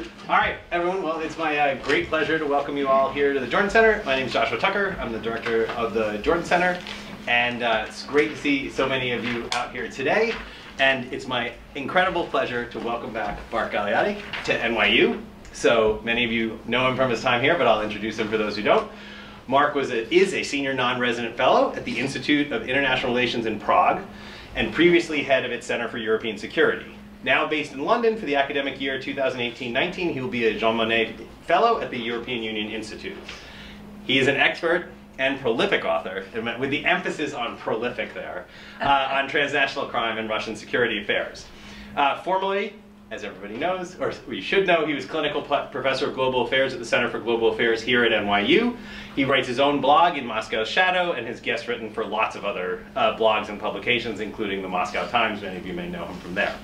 All right, everyone. Well, it's my great pleasure to welcome you all here to the Jordan Center. My name is Joshua Tucker. I'm the director of the Jordan Center, and it's great to see so many of you out here today. And it's my incredible pleasure to welcome back Mark Galeotti to NYU. So many of you know him from his time here, but I'll introduce him for those who don't. Mark is a senior non-resident fellow at the Institute of International Relations in Prague, and previously head of its Center for European Security. Now based in London for the academic year 2018-19, he will be a Jean Monnet Fellow at the European Union Institute. He is an expert and prolific author, with the emphasis on prolific there, on transnational crime and Russian security affairs. Formerly, as everybody knows, or we should know, he was clinical professor of global affairs at the Center for Global Affairs here at NYU. He writes his own blog in Moscow's Shadow and has guest written for lots of other blogs and publications, including the Moscow Times. Many of you may know him from there.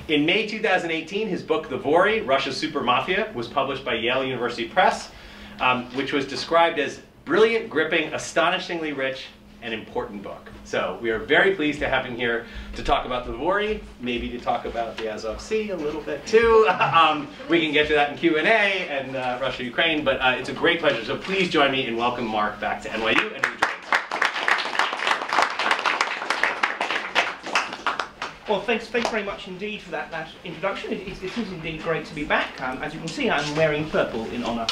In May 2018, his book, The Vory, Russia's Super Mafia, was published by Yale University Press, which was described as brilliant, gripping, astonishingly rich, and important book. So we are very pleased to have him here to talk about The Vory, maybe to talk about the Azov Sea a little bit too. We can get to that in Q&A and Russia, Ukraine, but it's a great pleasure. So please join me in welcoming Mark back to NYU and enjoy. Well, thanks very much indeed for that introduction. It is indeed great to be back. As you can see, I'm wearing purple in honour.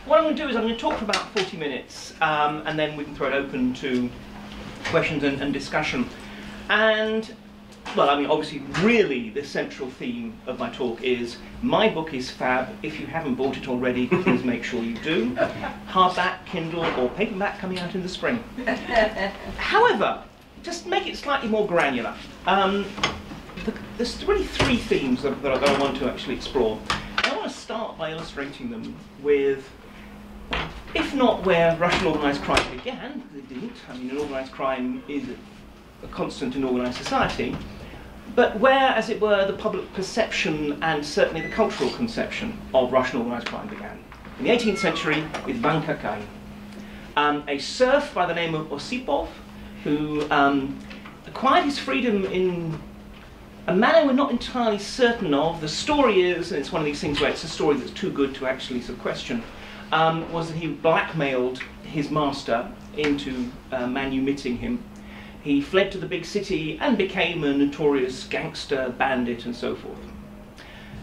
What I'm going to do is I'm going to talk for about 40 minutes, and then we can throw it open to questions and discussion. And, well, I mean, obviously, really, the central theme of my talk is my book is fab. If you haven't bought it already, please make sure you do. Hardback, Kindle, or paperback coming out in the spring. However, just make it slightly more granular. There's really three themes that I want to actually explore. I want to start by illustrating them with, if not where Russian organised crime began, because it didn't. I mean, organised crime is a constant in organised society, but where, as it were, the public perception and certainly the cultural conception of Russian organised crime began. In the 18th century with Vanka Kain, a serf by the name of Osipov, who acquired his freedom in a manner we're not entirely certain of. The story is, and it's one of these things where it's a story that's too good to actually sort of question, was that he blackmailed his master into manumitting him. He fled to the big city and became a notorious gangster, bandit, and so forth.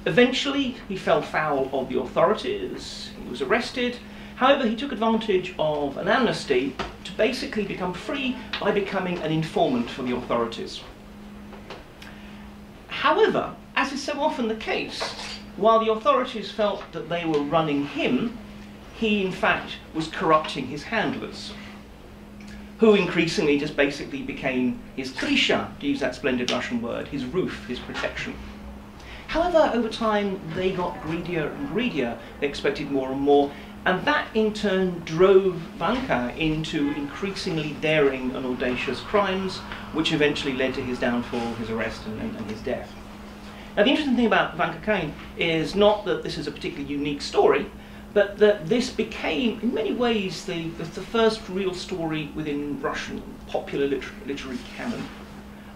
Eventually, he fell foul of the authorities. He was arrested. However, he took advantage of an amnesty to basically become free by becoming an informant for the authorities. However, as is so often the case, while the authorities felt that they were running him, he in fact was corrupting his handlers, who increasingly just basically became his krisha, to use that splendid Russian word, his roof, his protection. However, over time, they got greedier and greedier. They expected more and more. And that, in turn, drove Vanka into increasingly daring and audacious crimes, which eventually led to his downfall, his arrest, and his death. Now, the interesting thing about Vanka Kain is not that this is a particularly unique story, but that this became, in many ways, the first real story within Russian popular literary canon,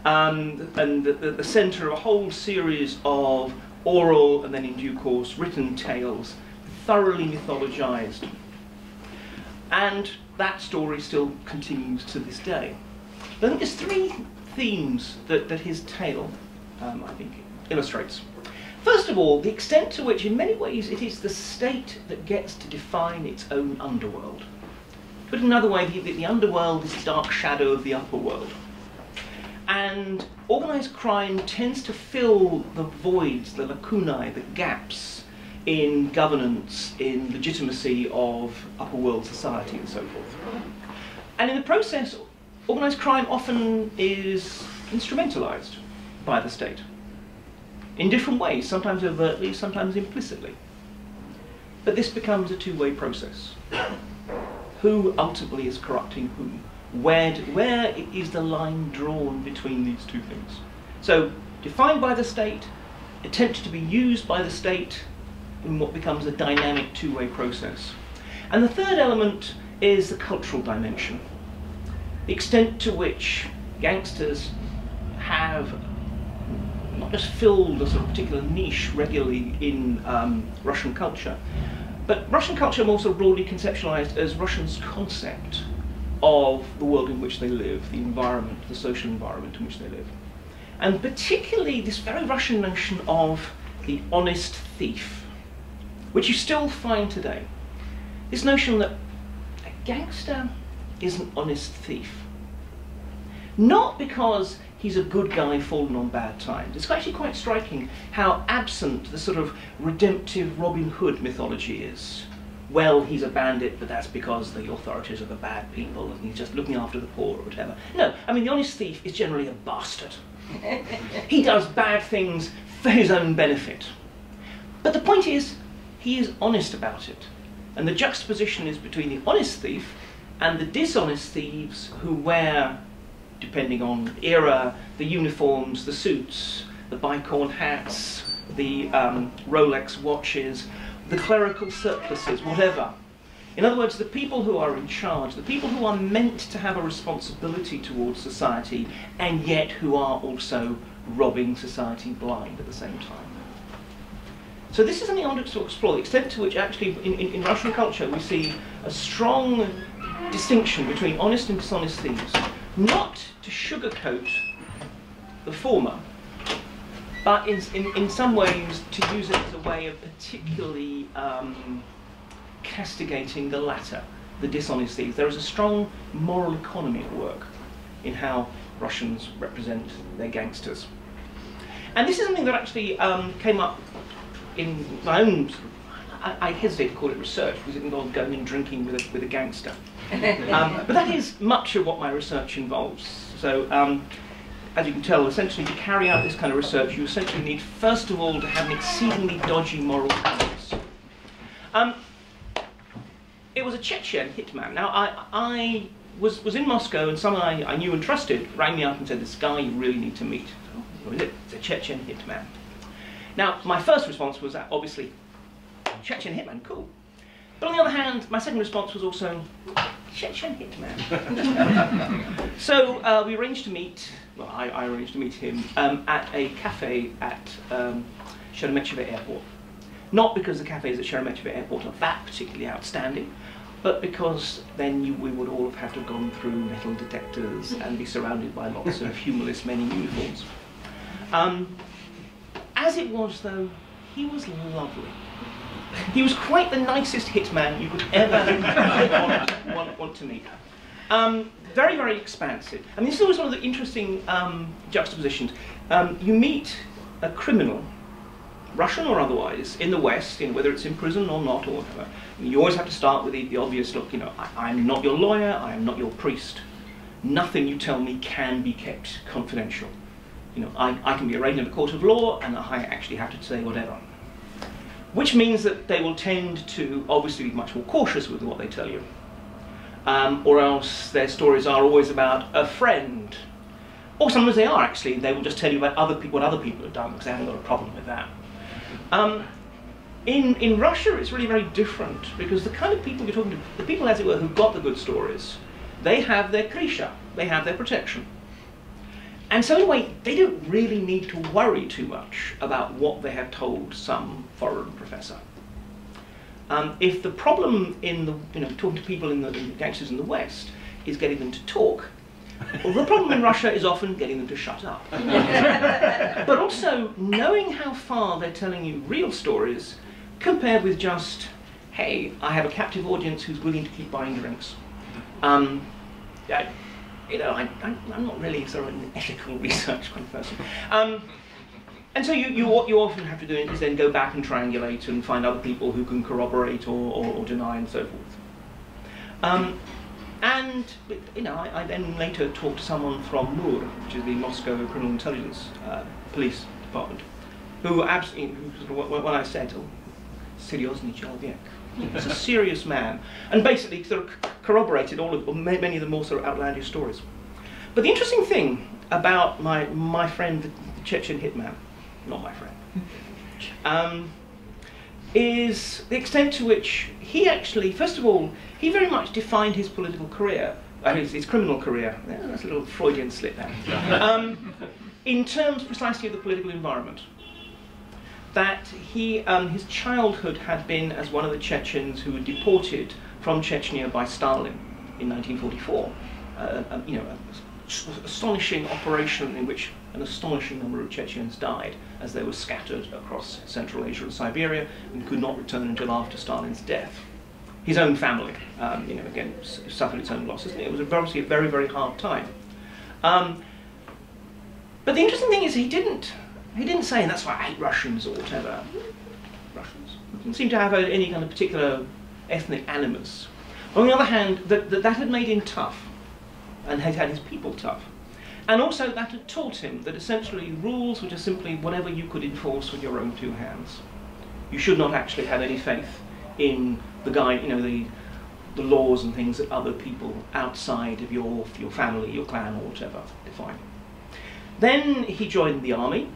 and the centre of a whole series of oral and then, in due course, written tales, thoroughly mythologized. And that story still continues to this day. But I think there's three themes that his tale, I think, illustrates. First of all, the extent to which, in many ways, it is the state that gets to define its own underworld. To put it another way, the underworld is the dark shadow of the upper world. And organised crime tends to fill the voids, the lacunae, the gaps, in governance, in legitimacy of upper world society and so forth. And in the process, organised crime often is instrumentalised by the state in different ways, sometimes overtly, sometimes implicitly. But this becomes a two-way process. Who ultimately is corrupting whom? Where is the line drawn between these two things? So, defined by the state, attempted to be used by the state, in what becomes a dynamic two-way process. And the third element is the cultural dimension. The extent to which gangsters have not just filled a sort of particular niche regularly in Russian culture, but Russian culture more sort of broadly conceptualized as Russians' concept of the world in which they live, the environment, the social environment in which they live. And particularly this very Russian notion of the honest thief, which you still find today. This notion that a gangster is an honest thief. Not because he's a good guy fallen on bad times. It's actually quite striking how absent the sort of redemptive Robin Hood mythology is. Well, he's a bandit, but that's because the authorities are the bad people and he's just looking after the poor or whatever. No, I mean, the honest thief is generally a bastard. He does bad things for his own benefit. But the point is, he is honest about it. And the juxtaposition is between the honest thief and the dishonest thieves who wear, depending on era, the uniforms, the suits, the bicorn hats, the Rolex watches, the clerical surplices, whatever. In other words, the people who are in charge, the people who are meant to have a responsibility towards society, and yet who are also robbing society blind at the same time. So this is something I wanted to explore, the extent to which actually in Russian culture we see a strong distinction between honest and dishonest thieves, not to sugarcoat the former, but in some ways to use it as a way of particularly castigating the latter, the dishonest thieves. There is a strong moral economy at work in how Russians represent their gangsters. And this is something that actually came up in my own, I hesitate to call it research because it involved going and drinking with a gangster. But that is much of what my research involves. So as you can tell, essentially to carry out this kind of research, you essentially need, first of all, to have an exceedingly dodgy moral compass. It was a Chechen hitman. Now, I was in Moscow, and someone I knew and trusted rang me up and said, this guy you really need to meet. Oh, what is it? It's a Chechen hitman. Now, my first response was obviously, Chechen hitman, cool. But on the other hand, my second response was also, Chechen hitman. So we arranged to meet, well, I arranged to meet him at a cafe at Sheremetyevo Airport. Not because the cafes at Sheremetyevo Airport are that particularly outstanding, but because then we would all have to have gone through metal detectors and be surrounded by lots of humorless men in uniforms. As it was, though, he was lovely. He was quite the nicest hitman you could ever want to meet. Very, very expansive. I mean, this is always one of the interesting juxtapositions. You meet a criminal, Russian or otherwise, in the West, whether it's in prison or not or whatever. You always have to start with the obvious look, I'm not your lawyer, I am not your priest. Nothing you tell me can be kept confidential. I can be arraigned in a court of law and I actually have to say whatever. Which means that they will tend to obviously be much more cautious with what they tell you. Or else their stories are always about a friend. Or sometimes they are actually, they will just tell you about what other people have done because they haven't got a problem with that. In Russia it's really very different because the kind of people you're talking to, the people as it were who've got the good stories, they have their krisha, they have their protection. And so in a way, they don't really need to worry too much about what they have told some foreign professor. If the problem in talking to people in the gangsters in the West is getting them to talk, well, the problem in Russia is often getting them to shut up. But also knowing how far they're telling you real stories compared with just, hey, I have a captive audience who's willing to keep buying drinks. I'm not really sort of an ethical research kind of person. And so what you often have to do is then go back and triangulate and find other people who can corroborate or deny and so forth. I then later talked to someone from MUR, which is the Moscow Criminal Intelligence Police Department, who absolutely, when I said, oh, серьезный человек, he's a serious man, and basically sort of corroborated many of the more sort of outlandish stories. But the interesting thing about my friend, the Chechen hitman, not my friend, is the extent to which he actually, first of all, he very much defined his political career, his criminal career. Yeah, that's a little Freudian slip there. in terms precisely of the political environment. That his childhood had been as one of the Chechens who were deported from Chechnya by Stalin in 1944. Astonishing operation in which an astonishing number of Chechens died as they were scattered across Central Asia and Siberia and could not return until after Stalin's death. His own family, again, suffered its own losses. It was obviously a very, very hard time. But the interesting thing is he didn't say, and that's why I hate Russians or whatever. Russians. He didn't seem to have any kind of particular ethnic animus. On the other hand, that had made him tough and had his people tough. And also that had taught him that essentially rules were just simply whatever you could enforce with your own two hands. You should not actually have any faith in the the laws and things that other people outside of your family, your clan or whatever define. Then he joined the army,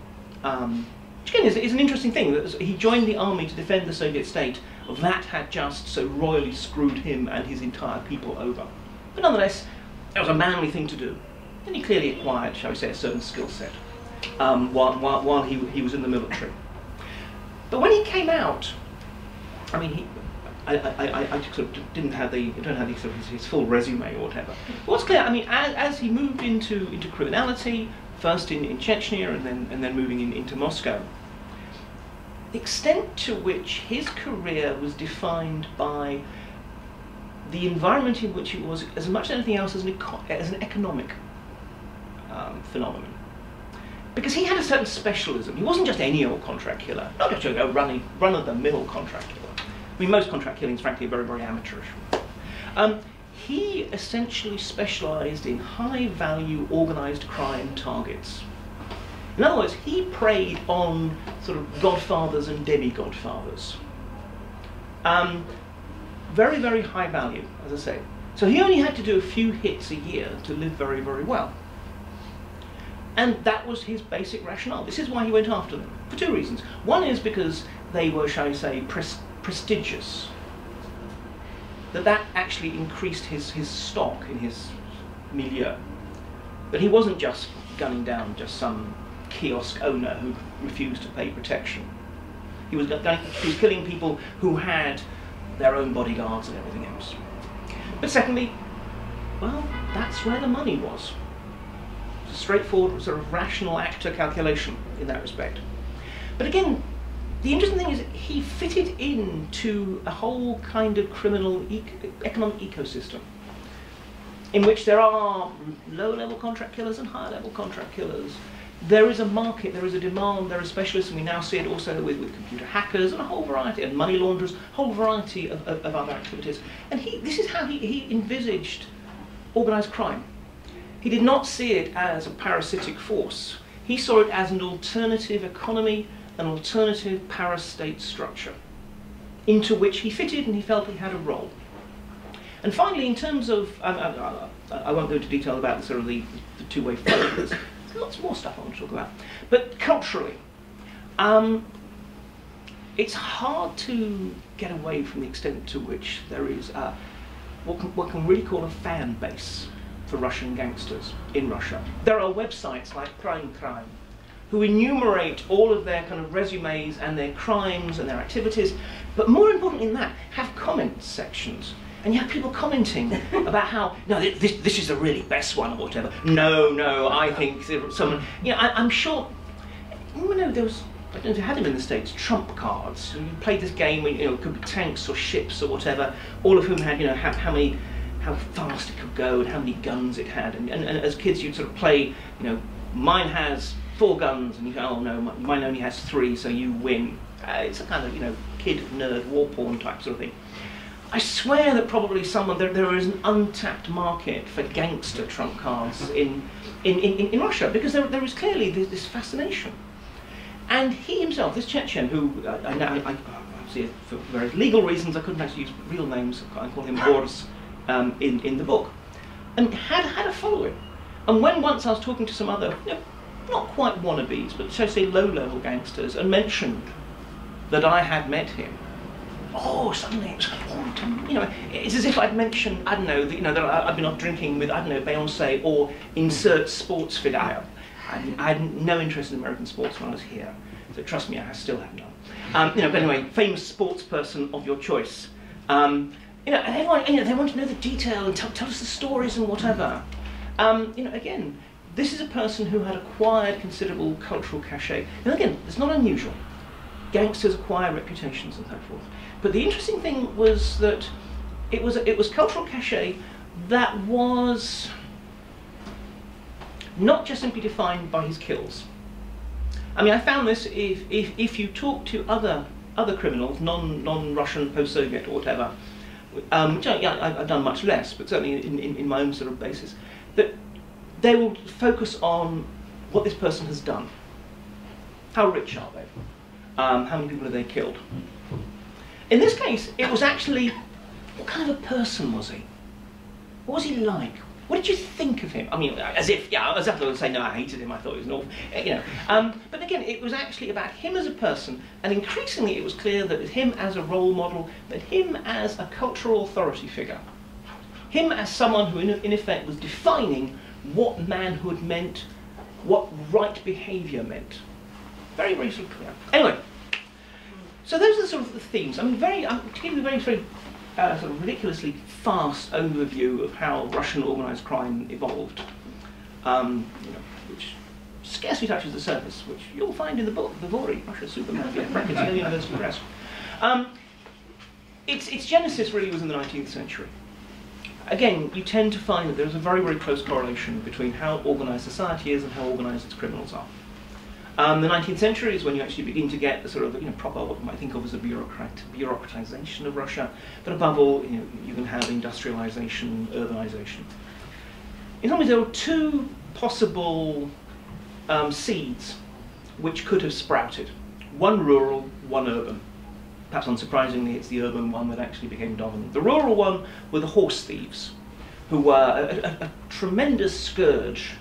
which again is an interesting thing, that he joined the army to defend the Soviet state that had just so royally screwed him and his entire people over. But nonetheless, that was a manly thing to do. And he clearly acquired, shall we say, a certain skill set while he was in the military. But when he came out, I mean, I sort of don't have his full resume or whatever. But what's clear, I mean, as he moved into criminality, first in Chechnya and then moving into Moscow, the extent to which his career was defined by the environment in which he was, as much as anything else, as an economic phenomenon. Because he had a certain specialism. He wasn't just any old contract killer, not just a run-of-the-mill contract killer. I mean, most contract killings, frankly, are very, very amateurish. He essentially specialised in high-value organised crime targets. In other words, he preyed on sort of godfathers and demi-godfathers. Very, very high value, as I say. So he only had to do a few hits a year to live very, very well. And that was his basic rationale. This is why he went after them, for two reasons. One is because they were, shall we say, prestigious. That actually increased his stock in his milieu. But he wasn't just gunning down just some kiosk owner who refused to pay protection. He was killing people who had their own bodyguards and everything else. But secondly, well, that's where the money was. It's a straightforward, sort of rational actor calculation in that respect. But again, the interesting thing is he fitted into a whole kind of criminal economic ecosystem in which there are low-level contract killers and high-level contract killers. There is a market, there is a demand, there are specialists, and we now see it also with computer hackers and a whole variety, and money launderers, a whole variety of other activities. And this is how he envisaged organised crime. He did not see it as a parasitic force. He saw it as an alternative economy, an alternative parastate structure, into which he fitted and he felt he had a role. And finally, in terms of, I won't go into detail about the sort of the two-way flow, there's lots more stuff I want to talk about. But culturally, it's hard to get away from the extent to which there is what can really call a fan base for Russian gangsters in Russia. There are websites like Crime, who enumerate all of their kind of resumes and their crimes and their activities, but more importantly than that, have comment sections. And you have people commenting about how, no, this is the really best one or whatever. No, I think someone, I'm sure, there was, I don't know if you had them in the States, trump cards. So you played this game where, it could be tanks or ships or whatever, all of whom had, how fast it could go and how many guns it had. And as kids you'd sort of play, mine has 4 guns, and you go, oh no, mine only has 3, so you win. It's a kind of, kid nerd war porn type sort of thing. I swear that probably there is an untapped market for gangster trump cards in Russia, because there is clearly this fascination. And he himself, this Chechen, who I see for various legal reasons I couldn't actually use real names, I call him Horse in the book, and had a following. And when once I was talking to some other, not quite wannabes, but shall I say low-level gangsters, and mentioned that I had met him, suddenly it was, it's as if I'd mentioned, I don't know, that I've been off drinking with, I don't know, Beyonce, or insert sports figure. I had no interest in American sports when I was here, so trust me, I still have none. But anyway, famous sports person of your choice. And everyone, they want to know the detail and tell us the stories and whatever. Again, this is a person who had acquired considerable cultural cachet. And again, it's not unusual. Gangsters acquire reputations and so forth. But the interesting thing was that it was cultural cachet that was not just simply defined by his kills. I mean, I found this if you talk to other criminals, non-Russian, post-Soviet or whatever, which I've done much less, but certainly in my own sort of basis, that they will focus on what this person has done. How rich are they? How many people have they killed? In this case, it was actually, what kind of a person was he? What was he like? What did you think of him? I mean, as if I would say, no, I hated him, I thought he was an awful, but again, it was actually about him as a person, and increasingly it was clear that him as a role model, that him as a cultural authority figure, him as someone who in effect was defining what manhood meant, what right behaviour meant. Very, very sort of clear. Anyway, so those are the sort of the themes. I mean, to give you a very sort of ridiculously fast overview of how Russian organised crime evolved, which scarcely touches the surface, which you'll find in the book, The Vory, Russia's Super Mafia, Yale University Press. Its genesis really was in the 19th century. Again, you tend to find that there's a very, very close correlation between how organised society is and how organised its criminals are. The 19th century is when you actually begin to get the sort of proper, what you might think of as a bureaucratization of Russia, but above all, you can have industrialization, urbanization. In some ways, there were two possible seeds which could have sprouted. One rural, one urban. Perhaps unsurprisingly, it's the urban one that actually became dominant. The rural one were the horse thieves, who were a tremendous scourge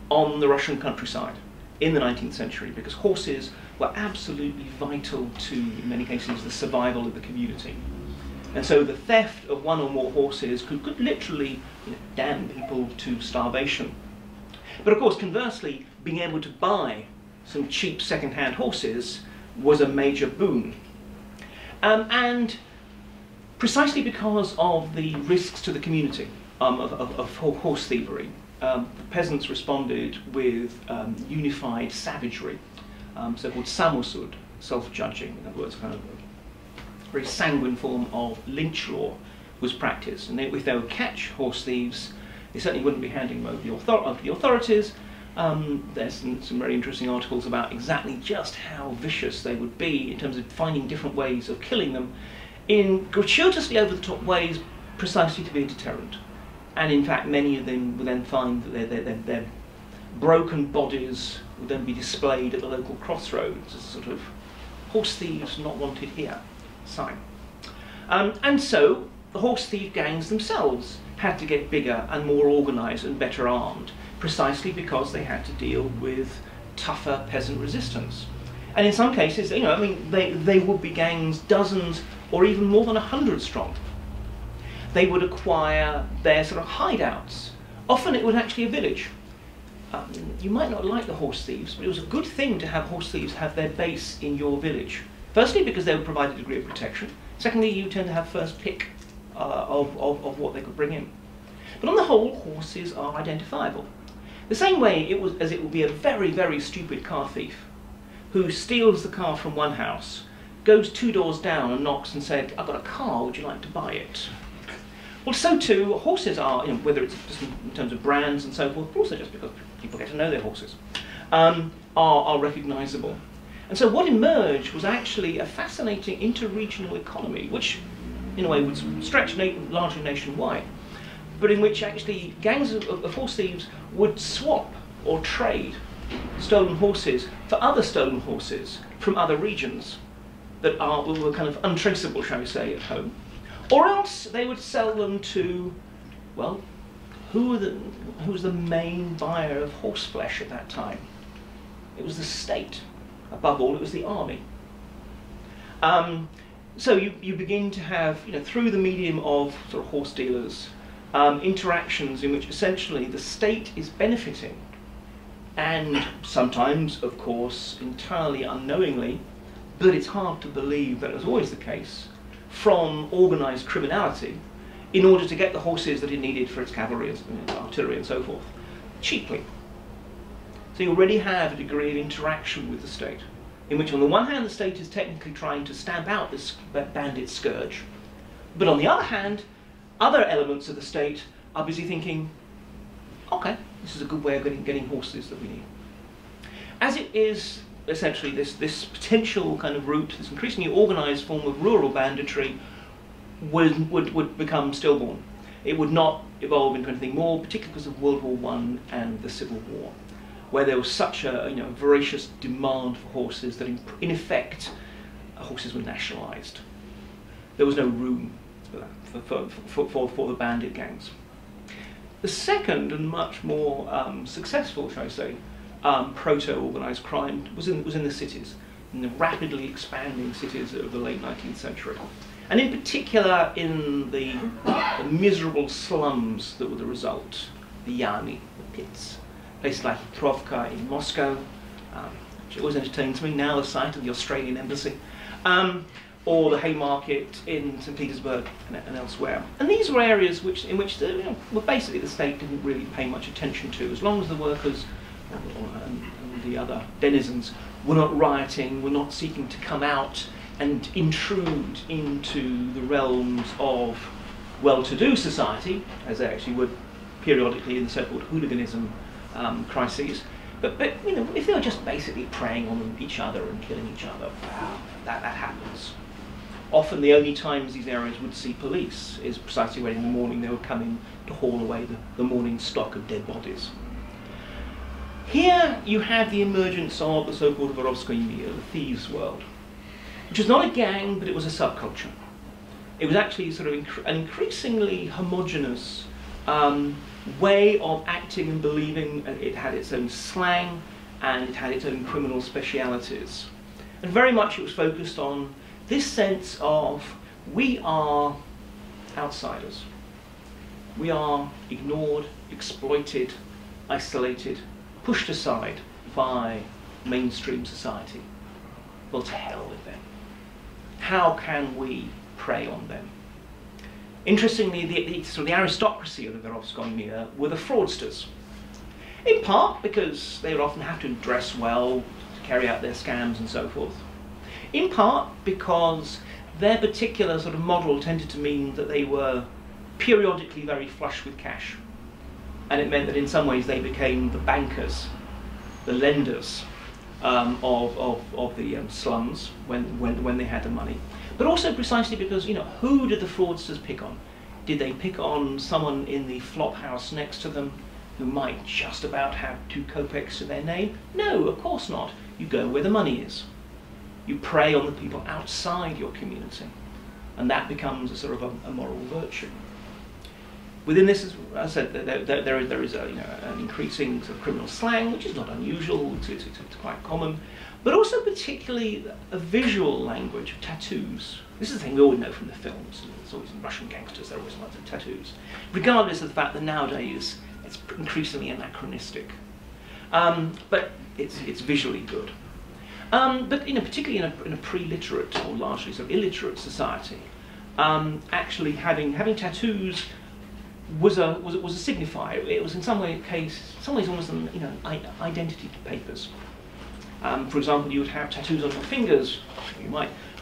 on the Russian countryside in the 19th century, because horses were absolutely vital to, in many cases, the survival of the community. And so the theft of one or more horses could literally damn people to starvation. But of course, conversely, being able to buy some cheap second-hand horses was a major boon. And precisely because of the risks to the community of horse thievery, the peasants responded with unified savagery, so-called samosud, self-judging. In other words, kind of a very sanguine form of lynch law was practiced. And if they would catch horse thieves, they certainly wouldn't be handing them over to the authorities. There's some very interesting articles about exactly just how vicious they would be in terms of finding different ways of killing them in gratuitously over-the-top ways, precisely to be a deterrent. And in fact, many of them will then find that their broken bodies will then be displayed at the local crossroads as a sort of horse thieves not wanted here sign. And so the horse thief gangs themselves had to get bigger and more organised and better armed, precisely because they had to deal with tougher peasant resistance. And in some cases, they would be gangs dozens or even more than 100 strong. They would acquire their sort of hideouts. Often it was actually a village. You might not like the horse thieves, but it was a good thing to have horse thieves have their base in your village. Firstly, because they would provide a degree of protection. Secondly, you tend to have first pick of what they could bring in. But on the whole, horses are identifiable. The same way it would be a very, very stupid car thief who steals the car from one house, goes 2 doors down and knocks and said, "I've got a car, would you like to buy it?" Well, so too, horses are, whether it's just in terms of brands and so forth, but also just because people get to know their horses, are recognisable. And so what emerged was actually a fascinating inter-regional economy, which in a way would stretch largely nationwide, but in which actually gangs of horse thieves would swap or trade stolen horses for other stolen horses from other regions that were kind of untraceable, shall we say, at home. Or else they would sell them to, well, who was the main buyer of horse flesh at that time? It was the state. Above all, it was the army. So you begin to have, through the medium of sort of horse dealers, interactions in which essentially the state is benefiting and sometimes, of course, entirely unknowingly, but it's hard to believe that was always the case, from organised criminality, in order to get the horses that it needed for its cavalry and artillery and so forth, cheaply. So you already have a degree of interaction with the state, in which on the one hand the state is technically trying to stamp out this bandit scourge, but on the other hand, other elements of the state are busy thinking, okay, this is a good way of getting horses that we need. As it is essentially this potential kind of route, this increasingly organised form of rural banditry would become stillborn. It would not evolve into anything more, particularly because of World War I and the Civil War, where there was such a voracious demand for horses that in effect horses were nationalised. There was no room for the bandit gangs. The second and much more successful, shall I say, proto-organised crime was in the cities, in the rapidly expanding cities of the late 19th century. And in particular in the miserable slums that were the result, the Yami, the pits. Places like Petrovka in Moscow, which always entertains me, now the site of the Australian embassy, or the Haymarket in St. Petersburg and elsewhere. And these were areas in which well, basically the state didn't really pay much attention to, as long as the workers and the other denizens were not rioting, were not seeking to come out and intrude into the realms of well-to-do society, as they actually would periodically in the so-called hooliganism crises. But if they were just basically preying on each other and killing each other, that happens. Often the only times these areas would see police is precisely when in the morning they would come in to haul away the morning stock of dead bodies. Here you have the emergence of the so-called Vorovskoye mir, the thieves' world, which was not a gang, but it was a subculture. It was actually sort of an increasingly homogeneous way of acting and believing. It had its own slang, and it had its own criminal specialities. And very much it was focused on this sense of, we are outsiders. We are ignored, exploited, isolated, pushed aside by mainstream society. Well, to hell with them. How can we prey on them? Interestingly, the aristocracy of the Vorovskoye mir were the fraudsters. In part because they would often have to dress well to carry out their scams and so forth. In part because their particular sort of model tended to mean that they were periodically very flush with cash. And it meant that in some ways they became the bankers, the lenders of the slums when they had the money. But also precisely because, who did the fraudsters pick on? Did they pick on someone in the flop house next to them who might just about have 2 kopecks to their name? No, of course not. You go where the money is. You prey on the people outside your community. And that becomes a sort of a moral virtue. Within this, as I said, there is an increasing sort of criminal slang, which is not unusual, it's quite common, but also particularly a visual language of tattoos. This is the thing we always know from the films. It's always in Russian gangsters, there are always lots of tattoos, regardless of the fact that nowadays it's increasingly anachronistic. But it's visually good. But particularly in a pre-literate or largely sort of illiterate society, actually having tattoos was a signifier. It was in some ways almost identity papers. For example, you would have tattoos on your fingers,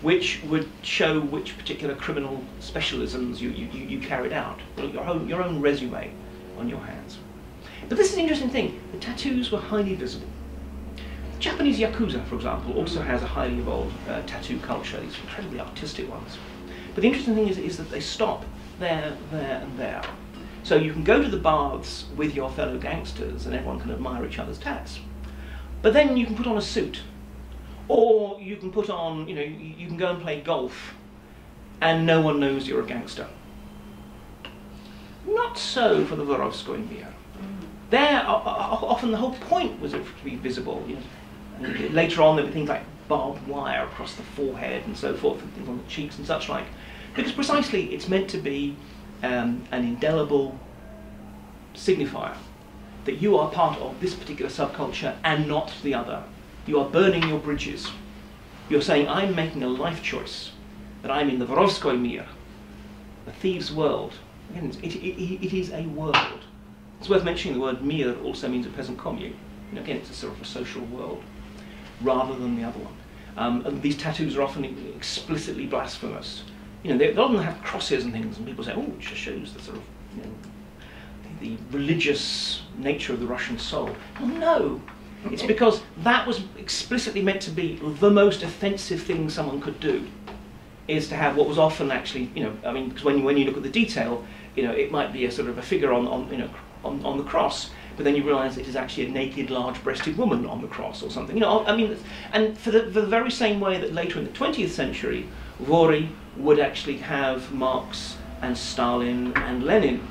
which would show which particular criminal specialisms you carried out, your own resume on your hands. But this is an interesting thing. The tattoos were highly visible. The Japanese Yakuza, for example, also has a highly evolved tattoo culture, these incredibly artistic ones. But the interesting thing is that they stop there, there, and there. So you can go to the baths with your fellow gangsters and everyone can admire each other's tats. But then you can put on a suit. Or you can put on, you can go and play golf and no one knows you're a gangster. Not so for the Vorovskoye mir. There, often the whole point was to be visible. And later on there were things like barbed wire across the forehead and so forth, and things on the cheeks and such like. Because precisely it's meant to be an indelible signifier that you are part of this particular subculture and not the other. You are burning your bridges. You're saying, I'm making a life choice, that I'm in the Vorovskoy mir, the thieves' world. Again, it is a world. It's worth mentioning the word mir also means a peasant commune. Again, it's a sort of a social world, rather than the other one. And these tattoos are often explicitly blasphemous. They often have crosses and things, and people say, oh, it just shows the sort of, the religious nature of the Russian soul. Well, no, it's because that was explicitly meant to be the most offensive thing someone could do, is to have what was often actually, because when you look at the detail, it might be a sort of a figure on the cross, but then you realise it is actually a naked, large-breasted woman on the cross or something. And for the very same way that later in the 20th century, Vory would actually have Marx and Stalin and Lenin,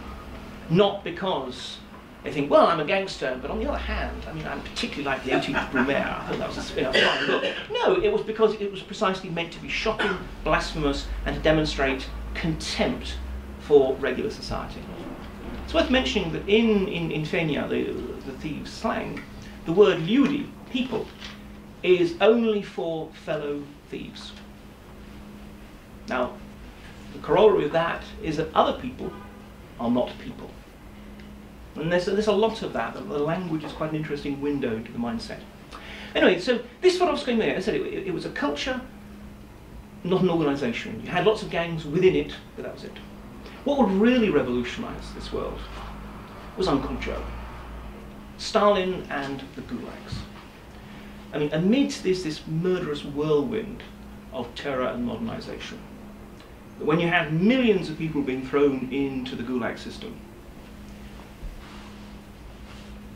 not because they think, well, I'm a gangster, but on the other hand, I'm particularly like the 18th Brumaire. I thought that was a fine look. No, it was because it was precisely meant to be shocking, blasphemous, and to demonstrate contempt for regular society. It's worth mentioning that in Fenia, the thieves' slang, the word ljudi, people, is only for fellow thieves. Now, the corollary of that is that other people are not people. And there's a lot of that. The language is quite an interesting window into the mindset. Anyway, so this Vorovskoy mir, as I said, it was a culture, not an organisation. You had lots of gangs within it, but that was it. What would really revolutionise this world was Uncle Joe, Stalin and the gulags. Amidst this murderous whirlwind of terror and modernisation, when you had millions of people being thrown into the gulag system,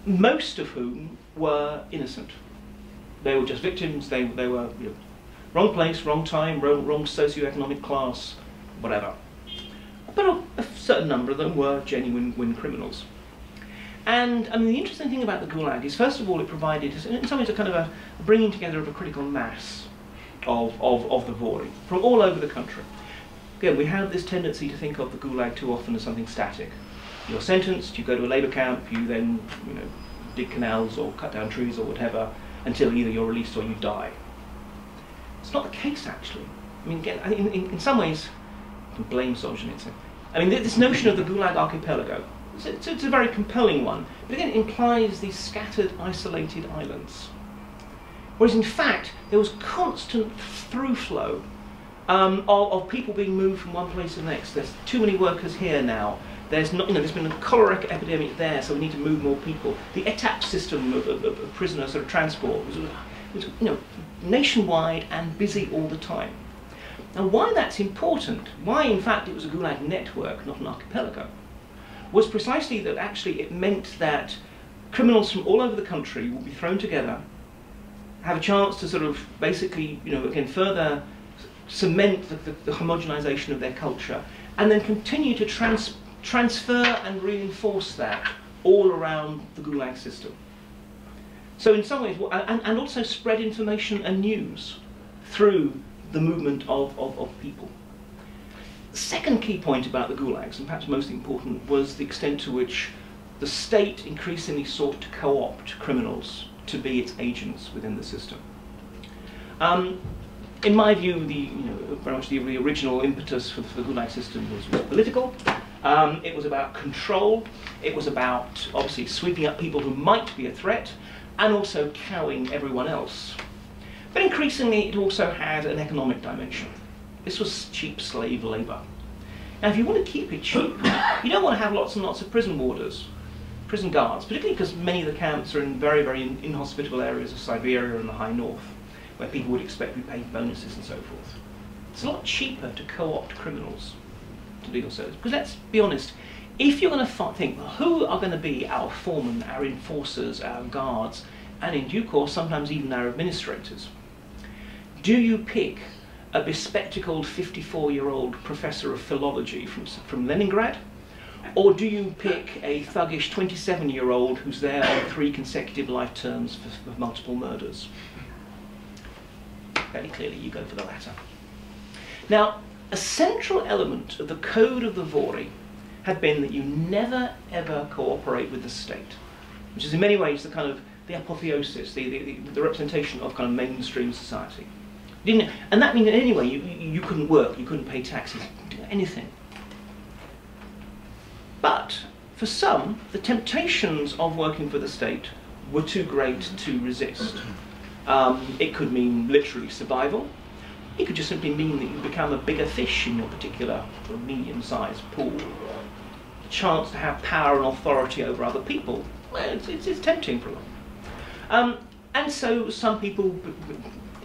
most of whom were innocent. They were just victims, they were wrong place, wrong time, wrong socioeconomic class, whatever. But a certain number of them were genuine criminals. And the interesting thing about the Gulag is, first of all, it provided, in some ways, a kind of a bringing together of a critical mass of the Vory from all over the country. Again, we have this tendency to think of the Gulag too often as something static. You're sentenced, you go to a labour camp, you then dig canals or cut down trees or whatever until either you're released or you die. It's not the case, actually. Again, in some ways, you can blame Solzhenitsyn. This notion of the Gulag Archipelago, it's a very compelling one, but again, it implies these scattered, isolated islands. Whereas in fact, there was constant through flow of people being moved from one place to the next. There's too many workers here now. There's been a cholera epidemic there, so we need to move more people. The ETAP system of prisoner sort of transport was nationwide and busy all the time. Now, why that's important, why in fact it was a Gulag network, not an archipelago, was precisely that actually it meant that criminals from all over the country would be thrown together, have a chance to sort of basically, again, further cement the homogenization of their culture, and then continue to transfer and reinforce that all around the Gulag system. So in some ways, and also spread information and news through the movement of people. The second key point about the Gulags, and perhaps most important, was the extent to which the state increasingly sought to co-opt criminals to be its agents within the system. In my view, very much the original impetus for the Gulag system was political. It was about control. It was about, obviously, sweeping up people who might be a threat, and also cowing everyone else. But increasingly, it also had an economic dimension. This was cheap slave labour. Now, if you want to keep it cheap, you don't want to have lots and lots of prison warders, prison guards, particularly because many of the camps are in very, very inhospitable areas of Siberia and the high north, where people would expect to be paid bonuses and so forth. It's a lot cheaper to co-opt criminals to legal service. Because let's be honest, if you're going to think, well, who are going to be our foremen, our enforcers, our guards, and in due course, sometimes even our administrators, do you pick a bespectacled 54-year-old professor of philology from Leningrad? Or do you pick a thuggish 27-year-old who's there on 3 consecutive life terms for multiple murders? Very clearly, you go for the latter. Now, a central element of the code of the Vory had been that you never, ever cooperate with the state. which is in many ways the kind of the apotheosis, the representation of kind of mainstream society. And that means that anyway, you couldn't work, you couldn't pay taxes, do anything. But for some, the temptations of working for the state were too great to resist. It could mean literally survival. It could just simply mean that you become a bigger fish in your particular medium-sized pool. The chance to have power and authority over other people, well, it's tempting for them. And so some people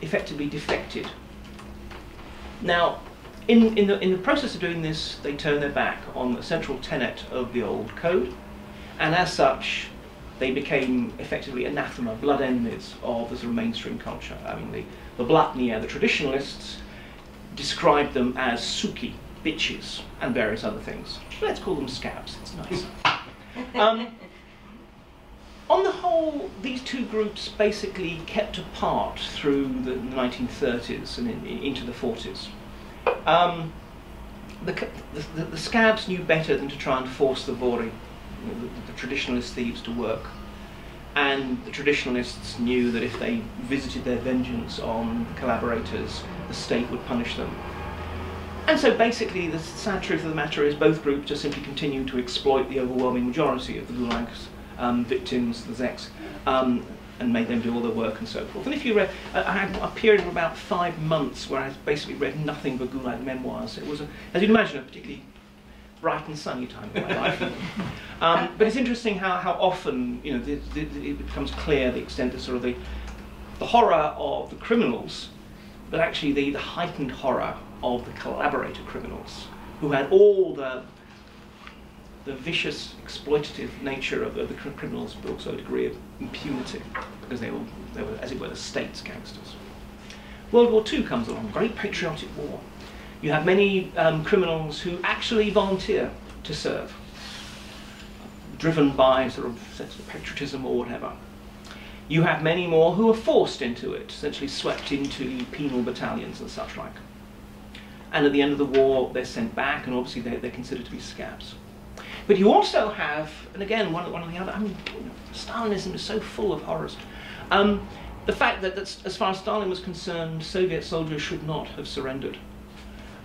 effectively defected. Now, in the process of doing this, they turned their back on the central tenet of the old code, and as such, they became effectively anathema, blood enemies of the sort of mainstream culture. I mean, the Blatnia, the traditionalists, described them as suki, bitches, and various other things. Let's call them scabs, it's nice. On the whole, these two groups basically kept apart through the 1930s and into the 40s. The scabs knew better than to try and force the Vory, the traditionalist thieves, to work. And the traditionalists knew that if they visited their vengeance on the collaborators, the state would punish them. And so basically the sad truth of the matter is both groups just simply continued to exploit the overwhelming majority of the Gulag's victims, the Zeks, and made them do all the work and so forth. And if you read, I had a period of about 5 months where I basically read nothing but Gulag memoirs. It was, as you'd imagine, a particularly bright and sunny time in my life. But it's interesting how often, you know, it becomes clear the extent of sort of the horror of the criminals, but actually the heightened horror of the collaborator criminals, who had all the vicious, exploitative nature of the criminals, but also a degree of impunity, because they were, as it were, the state's gangsters. World War II comes along, great patriotic war. You have many criminals who actually volunteer to serve, driven by sort of sense of patriotism or whatever. You have many more who are forced into it, essentially swept into penal battalions and such like. And at the end of the war, they're sent back, and obviously they're considered to be scabs. But you also have, and again, one of the other, I mean, you know, Stalinism is so full of horrors. The fact that as far as Stalin was concerned, Soviet soldiers should not have surrendered.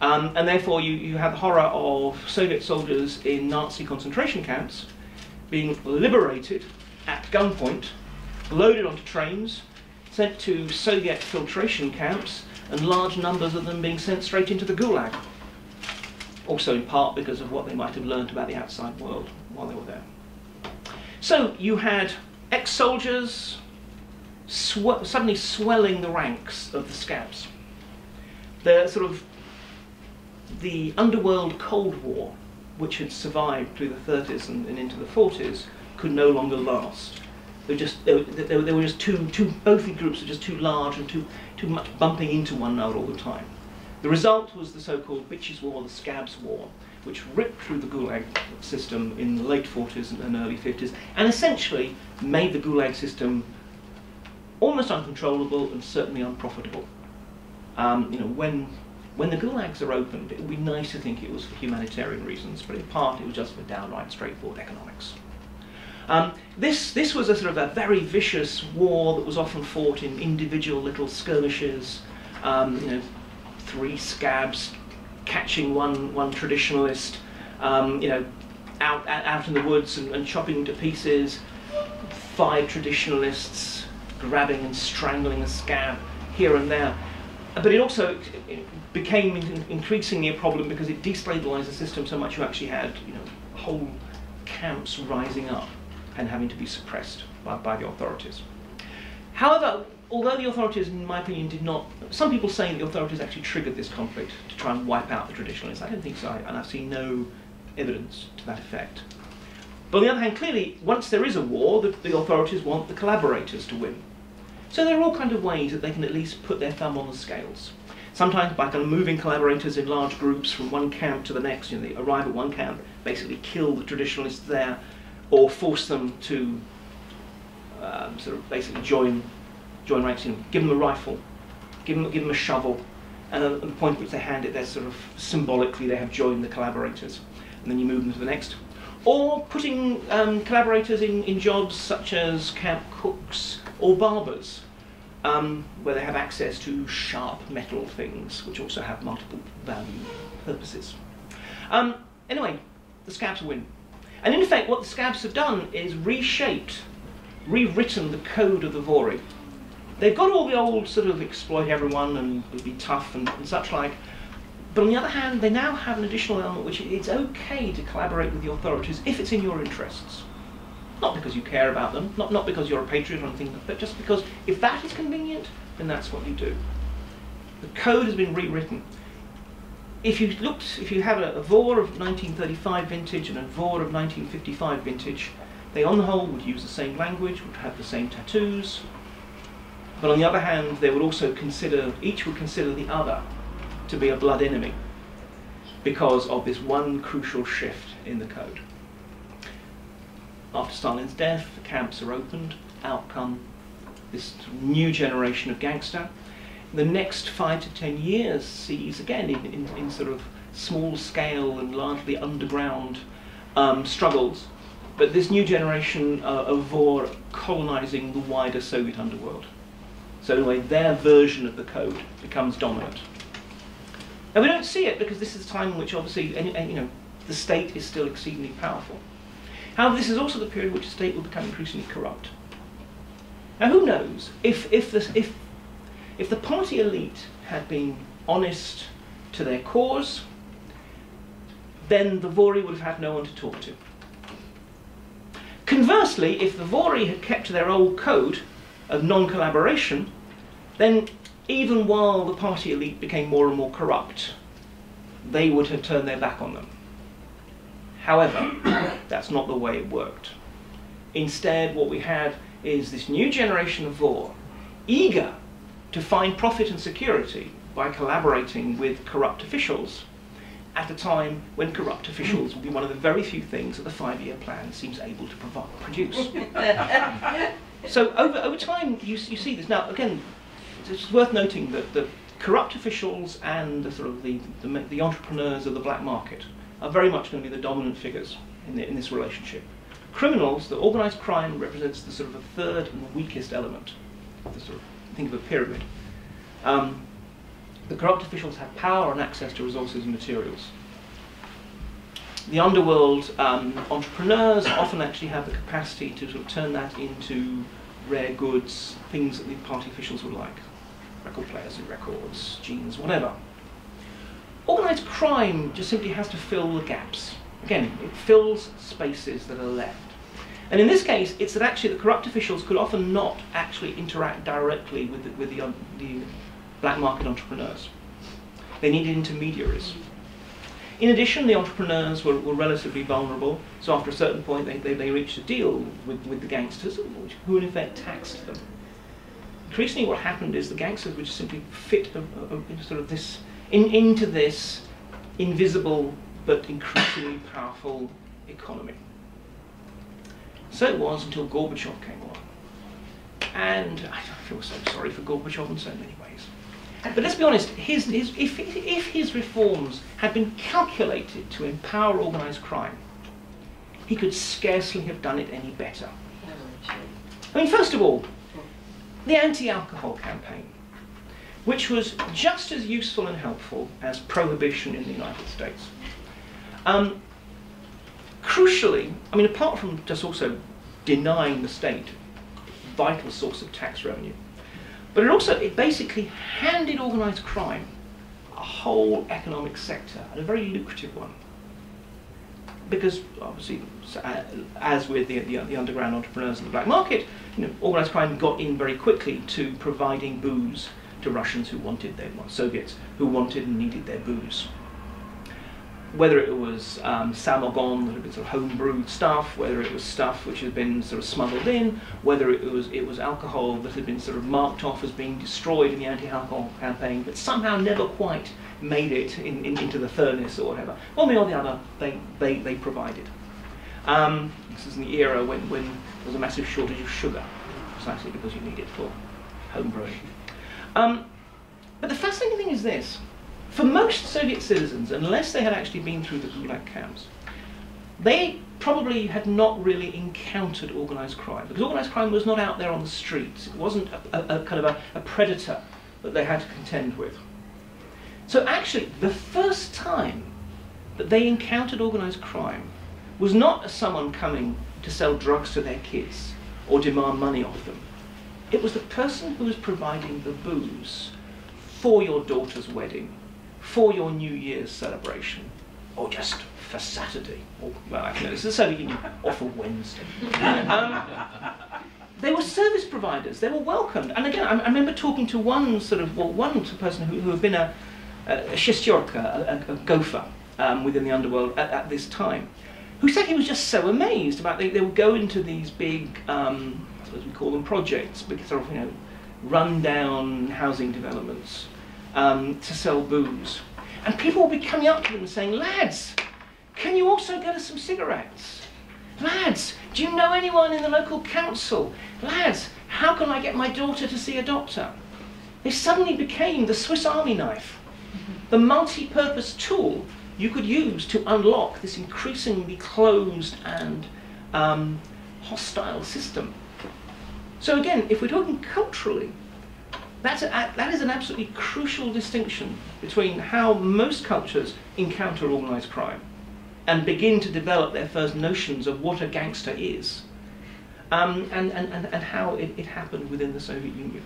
And therefore you have the horror of Soviet soldiers in Nazi concentration camps being liberated at gunpoint, loaded onto trains, sent to Soviet filtration camps, and large numbers of them being sent straight into the Gulag. Also in part because of what they might have learned about the outside world while they were there. So you had ex-soldiers suddenly swelling the ranks of the scabs. The underworld Cold War, which had survived through the 30s and into the 40s, could no longer last. They were just both the groups were just too large and too much bumping into one another all the time. The result was the so-called Bitches War, the Scabs War, which ripped through the Gulag system in the late 40s and early 50s, and essentially made the Gulag system almost uncontrollable and certainly unprofitable. You know, when the Gulags are opened, it would be nice to think it was for humanitarian reasons, but in part it was just for downright straightforward economics. This was a sort of a very vicious war that was often fought in individual little skirmishes. You know, 3 scabs catching one traditionalist, you know, out in the woods and chopping to pieces. 5 traditionalists grabbing and strangling a scab here and there. But it also became increasingly a problem because it destabilized the system so much you actually had, you know, whole camps rising up and having to be suppressed by the authorities. However, although the authorities, in my opinion, did not, some people say the authorities actually triggered this conflict to try and wipe out the traditionalists. I don't think so, and I've seen no evidence to that effect. But on the other hand, clearly, once there is a war, the authorities want the collaborators to win. So there are all kinds of ways that they can at least put their thumb on the scales. Sometimes by kind of moving collaborators in large groups from one camp to the next. You know, they arrive at one camp, basically kill the traditionalists there, or force them to sort of basically join ranks. You know, give them a rifle, give them a shovel, and at the point at which they hand it, they're sort of symbolically they have joined the collaborators, and then you move them to the next. or putting collaborators in jobs such as camp cooks or barbers, where they have access to sharp metal things, which also have multiple value purposes. Anyway, the Scabs win. And in effect, what the Scabs have done is rewritten the code of the Vory. They've got all the old sort of exploit everyone and be tough and such like, but on the other hand, they now have an additional element which it's okay to collaborate with the authorities if it's in your interests. Not because you care about them, not because you're a patriot or anything, but just because if that is convenient, then that's what you do. The code has been rewritten. If you have a Vor of 1935 vintage and a Vor of 1955 vintage, they on the whole would use the same language, would have the same tattoos, but on the other hand, they would also each would consider the other to be a blood enemy because of this one crucial shift in the code. After Stalin's death, the camps are opened, out come this new generation of gangster. The next 5 to 10 years sees, again, in sort of small scale and largely underground struggles, but this new generation of Vor colonizing the wider Soviet underworld. So in a way, their version of the code becomes dominant. Now we don't see it because this is a time in which obviously the state is still exceedingly powerful. However, this is also the period in which the state will become increasingly corrupt. Now who knows, if the party elite had been honest to their cause, then the Vory would have had no one to talk to. Conversely, if the Vory had kept to their old code of non-collaboration, then even while the party elite became more and more corrupt, they would have turned their back on them. However, that's not the way it worked. Instead, what we had is this new generation of Vor, eager to find profit and security by collaborating with corrupt officials at a time when corrupt officials will be one of the very few things that the 5-year plan seems able to produce. So over time, you see this. Now, again, it's worth noting that the corrupt officials and the sort of the entrepreneurs of the black market are very much going to be the dominant figures in this relationship. Criminals, the organised crime, represents the sort of a third and weakest element of the sort of, think of a pyramid. The corrupt officials have power and access to resources and materials. The underworld entrepreneurs often actually have the capacity to sort of turn that into rare goods, things that the party officials would like. Record players and records, jeans, whatever. Organised crime just simply has to fill the gaps. Again, it fills spaces that are left. And in this case, it's that actually the corrupt officials could often not actually interact directly with the black market entrepreneurs. They needed intermediaries. In addition, the entrepreneurs were relatively vulnerable, so after a certain point they reached a deal with the gangsters, who in effect taxed them. Increasingly what happened is the gangsters would just simply fit into this invisible but increasingly powerful economy. So it was until Gorbachev came along. And I feel so sorry for Gorbachev in so many ways. But let's be honest, if his reforms had been calculated to empower organised crime, he could scarcely have done it any better. I mean, first of all, the anti-alcohol campaign, which was just as useful and helpful as prohibition in the United States. Crucially, I mean, apart from just also denying the state a vital source of tax revenue, but it basically handed organised crime a whole economic sector, and a very lucrative one. Because obviously, as with the underground entrepreneurs in the black market, organised crime got in very quickly to providing booze to Russians who wanted Soviets who wanted and needed their booze. Whether it was samogon that had been sort of home-brewed stuff, whether it was stuff which had been sort of smuggled in, whether it was alcohol that had been sort of marked off as being destroyed in the anti-alcohol campaign, but somehow never quite made it into the furnace or whatever. One way or the other, they provided. This is in the era when there was a massive shortage of sugar, precisely because you need it for home brewing. But the fascinating thing is this. For most Soviet citizens, unless they had actually been through the Gulag camps, they probably had not really encountered organised crime, because organised crime was not out there on the streets. It wasn't a kind of a predator that they had to contend with. So actually, the first time that they encountered organised crime was not as someone coming to sell drugs to their kids or demand money off them. It was the person who was providing the booze for your daughter's wedding, for your New Year's celebration, or just for Saturday, or, well, I know, it's the Soviet Union, or for Wednesday. They were service providers, they were welcomed. And again, I remember talking to one person who had been a shestyorka, a gopher within the underworld at this time, who said he was just so amazed about they would go into these big, I suppose we call them projects, big sort of, run-down housing developments to sell booze. And people would be coming up to them and saying, lads, can you also get us some cigarettes? Lads, do you know anyone in the local council? Lads, how can I get my daughter to see a doctor? They suddenly became the Swiss Army knife, the multi-purpose tool you could use to unlock this increasingly closed and hostile system. So again, if we're talking culturally, that is an absolutely crucial distinction between how most cultures encounter organised crime and begin to develop their first notions of what a gangster is, and how it happened within the Soviet Union.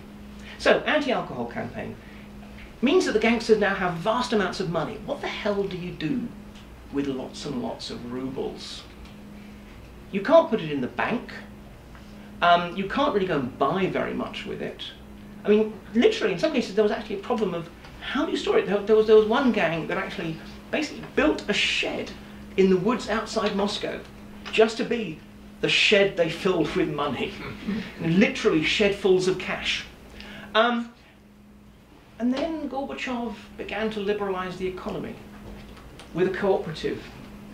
So, anti-alcohol campaign means that the gangsters now have vast amounts of money. What the hell do you do with lots and lots of rubles? You can't put it in the bank. You can't really go and buy very much with it. I mean, literally, in some cases, there was actually a problem of how do you store it? There was one gang that actually basically built a shed in the woods outside Moscow just to be the shed they filled with money. Literally shed-fulls of cash. And then Gorbachev began to liberalize the economy with a cooperative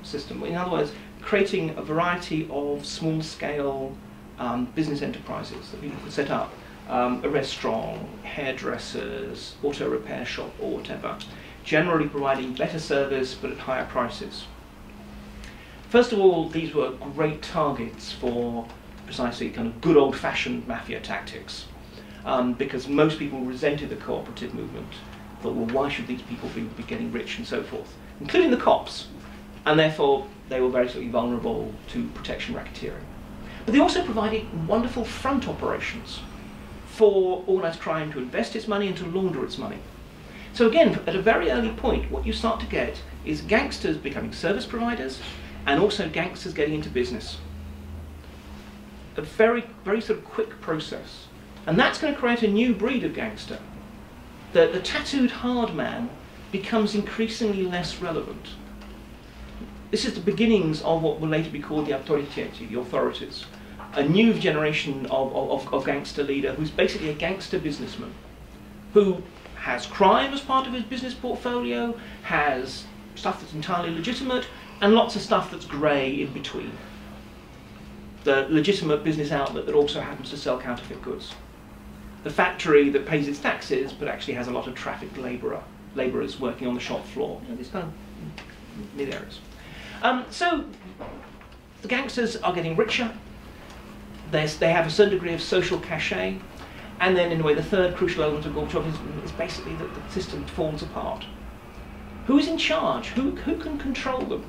system. In other words, creating a variety of small-scale business enterprises that people could set up. A restaurant, hairdressers, auto repair shop, or whatever, generally providing better service but at higher prices. First of all, these were great targets for precisely kind of good old-fashioned mafia tactics, because most people resented the cooperative movement, thought, well, why should these people be getting rich and so forth, including the cops, and therefore they were very vulnerable to protection racketeering. But they also provided wonderful front operations for organised crime to invest its money and to launder its money. So again, at a very early point, what you start to get is gangsters becoming service providers and also gangsters getting into business. A very, very sort of quick process. And that's going to create a new breed of gangster. The tattooed hard man becomes increasingly less relevant. This is the beginnings of what will later be called the autoritieti, the authorities. A new generation of gangster leader who's basically a gangster businessman who has crime as part of his business portfolio, has stuff that's entirely legitimate, and lots of stuff that's grey in between. The legitimate business outlet that also happens to sell counterfeit goods. The factory that pays its taxes but actually has a lot of trafficked labourers working on the shop floor. These kind of mid areas. So the gangsters are getting richer. They have a certain degree of social cachet, and then in a way the third crucial element of Gorbachev is basically that the system falls apart. Who is in charge? Who can control them?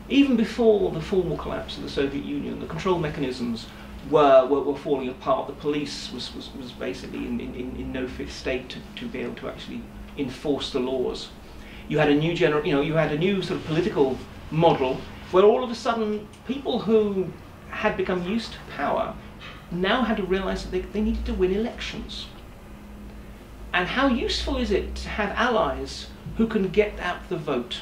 Even before the formal collapse of the Soviet Union, the control mechanisms were falling apart. The police was basically in no fit state to be able to actually enforce the laws. You had a new you had a new sort of political model where all of a sudden people who had become used to power now had to realize that they needed to win elections. And how useful is it to have allies who can get out the vote,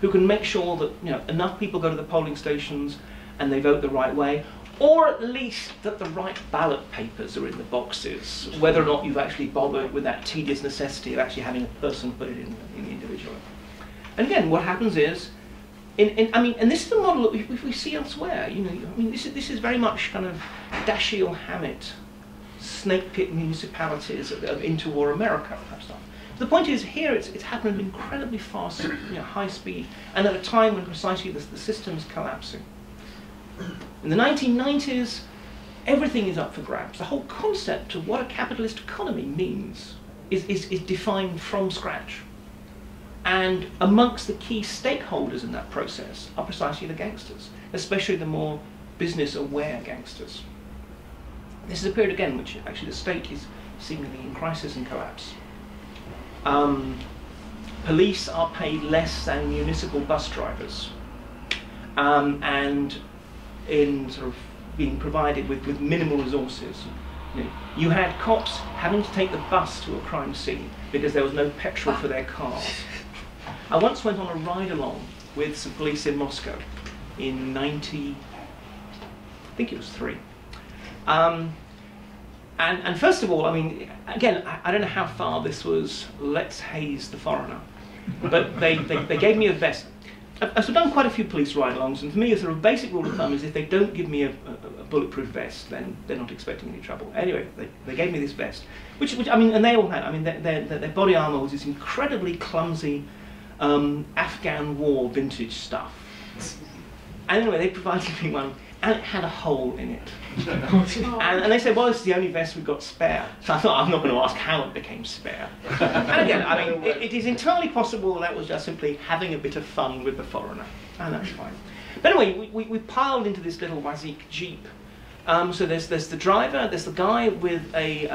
who can make sure that enough people go to the polling stations and they vote the right way, or at least that the right ballot papers are in the boxes, whether or not you've actually bothered with that tedious necessity of actually having a person put it in individually. And again, what happens is, and this is the model that we see elsewhere. This is very much kind of Dashiell Hammett, snake pit municipalities of interwar America type stuff. The point is, here it's happened at incredibly fast, high speed, and at a time when precisely the system is collapsing. In the 1990s, everything is up for grabs. The whole concept of what a capitalist economy means is defined from scratch. And amongst the key stakeholders in that process are precisely the gangsters, especially the more business-aware gangsters. This is a period, again, which actually the state is seemingly in crisis and collapse. Police are paid less than municipal bus drivers, and in sort of being provided with minimal resources. You had cops having to take the bus to a crime scene because there was no petrol for their cars. I once went on a ride-along with some police in Moscow in I think it was 3. And first of all, I mean, again, I don't know how far this was let's haze the foreigner, but they gave me a vest. I've done quite a few police ride-alongs, and for me, a sort of basic rule of thumb is if they don't give me a bulletproof vest, then they're not expecting any trouble. Anyway, they gave me this vest, which I mean, and they all had. I mean, their body armor was this incredibly clumsy Afghan war vintage stuff. And anyway, they provided me one, and it had a hole in it. And they said, well, this is the only vest we've got spare. So I thought, I'm not going to ask how it became spare. And again, I mean, it is entirely possible that was just simply having a bit of fun with the foreigner. And that's fine. But anyway, we piled into this little Wazik Jeep. So there's the driver, there's the guy with a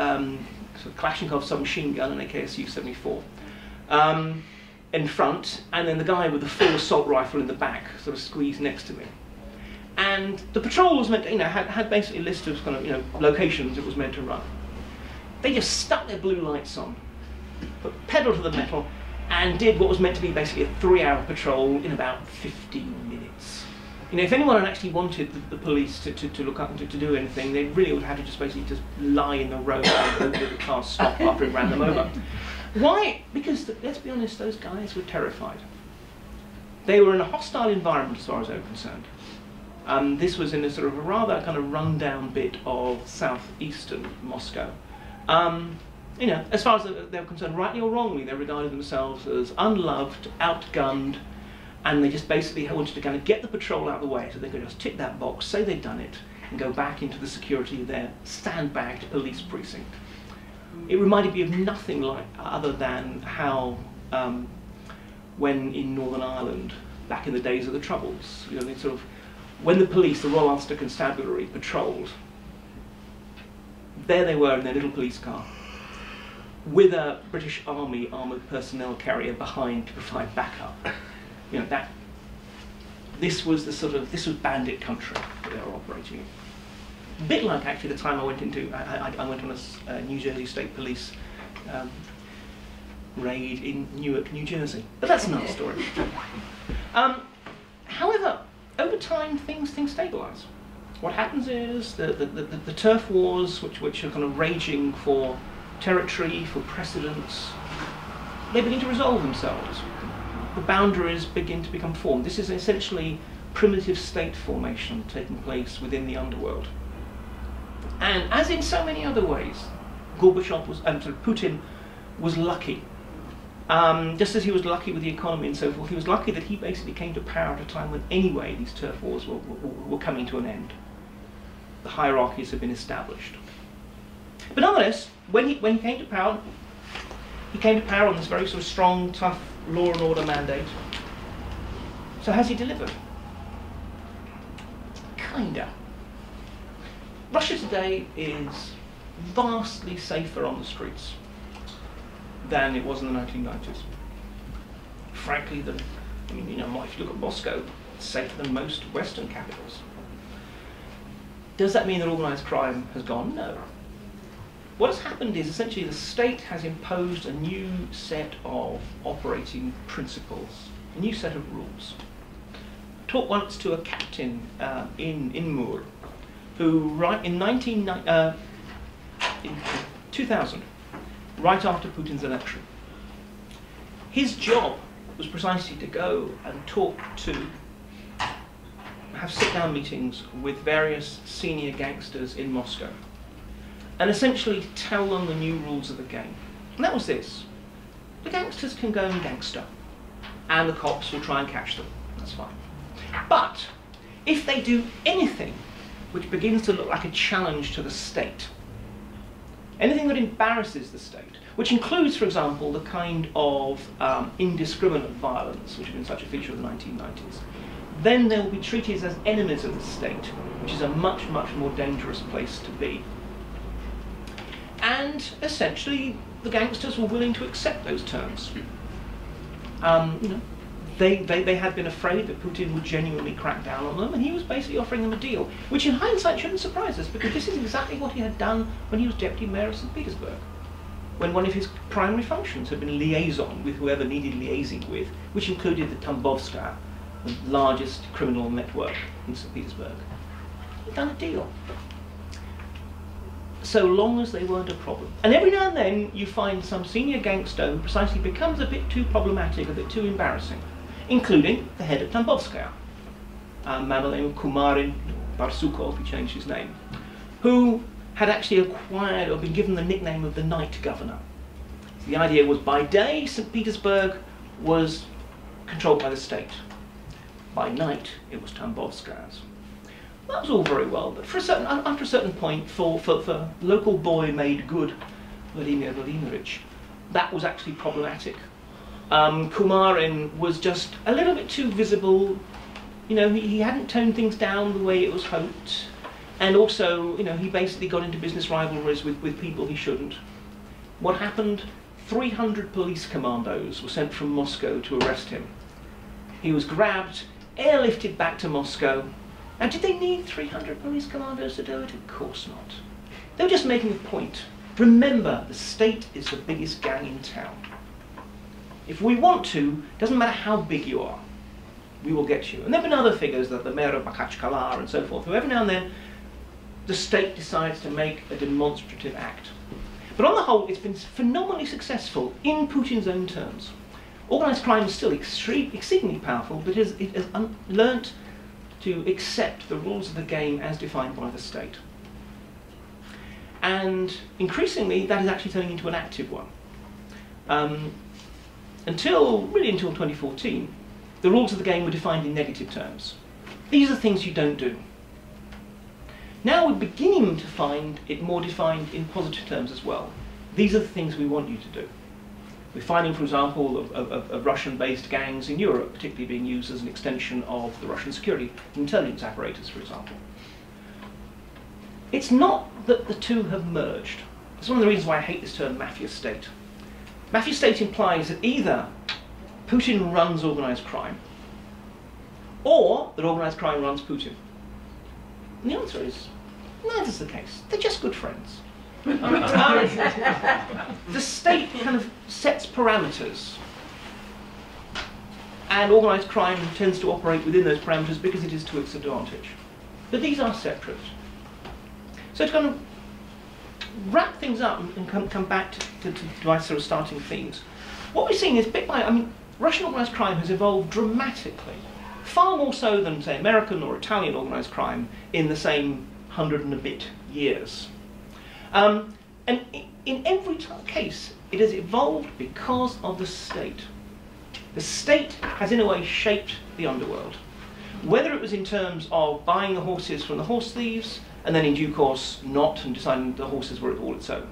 sort of Kalashnikov submachine gun and a KSU-74 in front, and then the guy with the full assault rifle in the back, sort of squeezed next to me. And the patrol was meant to, had basically a list of kind of, locations it was meant to run. They just stuck their blue lights on, put pedal to the metal, and did what was meant to be basically a 3-hour patrol in about 15 minutes. If anyone had actually wanted the police to look up and to do anything, they really would have to just basically just lie in the road and hope that the cars stopped after it ran them over. Why? Because, let's be honest, those guys were terrified. They were in a hostile environment as far as they were concerned. This was in a sort of a rather kind of run-down bit of southeastern Moscow. As far as they were concerned, rightly or wrongly, they regarded themselves as unloved, outgunned, and they just basically wanted to kind of get the patrol out of the way so they could just tick that box, say they'd done it, and go back into the security of their sandbagged police precinct. It reminded me of nothing like other than how, when in Northern Ireland, back in the days of the Troubles, they sort of, when the police, the Royal Ulster Constabulary, patrolled, there they were in their little police car, with a British Army armoured personnel carrier behind to provide backup. This was bandit country that they were operating in. A bit like actually the time I went into, I went on a New Jersey State Police raid in Newark, New Jersey. But that's another story. However, over time, things stabilise. What happens is the turf wars, which are kind of raging for territory, for precedence, they begin to resolve themselves. The boundaries begin to become formed. This is essentially primitive state formation taking place within the underworld. And as in so many other ways, Putin was lucky. Just as he was lucky with the economy and so forth, he was lucky that he basically came to power at a time when anyway these turf wars were coming to an end. The hierarchies had been established. But nonetheless, when he came to power, he came to power on this very sort of strong, tough law and order mandate. So has he delivered? Kinda. Russia today is vastly safer on the streets than it was in the 1990s. Frankly, if you look at Moscow, it's safer than most Western capitals. Does that mean that organised crime has gone? No. What has happened is essentially the state has imposed a new set of operating principles, a new set of rules. I talked once to a captain in Mur, who in 2000, right after Putin's election, his job was precisely to go and talk to, have sit-down meetings with various senior gangsters in Moscow, and essentially tell them the new rules of the game. And that was this: the gangsters can go and gangster, and the cops will try and catch them. That's fine. But if they do anything which begins to look like a challenge to the state, anything that embarrasses the state, which includes, for example, the kind of indiscriminate violence which has been such a feature of the 1990s, then they'll be treated as enemies of the state, which is a much, much more dangerous place to be. And essentially, the gangsters were willing to accept those terms. You know, they had been afraid that Putin would genuinely crack down on them, and he was basically offering them a deal, which in hindsight shouldn't surprise us, because this is exactly what he had done when he was deputy mayor of St. Petersburg, when one of his primary functions had been liaison with whoever needed liaising with, which included the Tambovskaya, the largest criminal network in St. Petersburg. He'd done a deal. So long as they weren't a problem. And every now and then you find some senior gangster who precisely becomes a bit too problematic, a bit too embarrassing, including the head of Tambovskaya, a man by the name of Kumarin Barsukov, he changed his name, who had actually acquired or been given the nickname of the Night Governor. So the idea was, by day, St. Petersburg was controlled by the state. By night, it was Tambovskaya's. That was all very well, but after a certain point, for local boy made good Vladimir Vladimirovich, that was actually problematic. Kumarin was just a little bit too visible. You know, he hadn't toned things down the way it was hoped, and also, you know, he basically got into business rivalries with people he shouldn't. What happened? 300 police commandos were sent from Moscow to arrest him. He was grabbed, airlifted back to Moscow. Now, did they need 300 police commandos to do it? Of course not. They were just making a point. Remember, the state is the biggest gang in town. If we want to, doesn't matter how big you are, we will get you. And there have been other figures, the mayor of Makhachkala and so forth, who every now and then the state decides to make a demonstrative act. But on the whole, it's been phenomenally successful in Putin's own terms. Organised crime is still exceedingly powerful, but it has learnt to accept the rules of the game as defined by the state. And increasingly, that is actually turning into an active one. Until 2014, the rules of the game were defined in negative terms. These are things you don't do. Now we're beginning to find it more defined in positive terms as well. These are the things we want you to do. We're finding, for example, of Russian-based gangs in Europe, particularly being used as an extension of the Russian security intelligence apparatus, for example. It's not that the two have merged. It's one of the reasons why I hate this term mafia state. Mafia state implies that either Putin runs organised crime, or that organised crime runs Putin. And the answer is, neither's the case. They're just good friends. The state kind of sets parameters, and organised crime tends to operate within those parameters because it is to its advantage. But these are separate. So to kind of wrap things up and come back to our sort of starting themes, what we're seeing is bit by, Russian organised crime has evolved dramatically, far more so than, say, American or Italian organised crime in the same 100 and a bit years. And in every case, it has evolved because of the state. The state has, in a way, shaped the underworld. Whether it was in terms of buying the horses from the horse thieves, and then in due course not, and deciding the horses were all its own.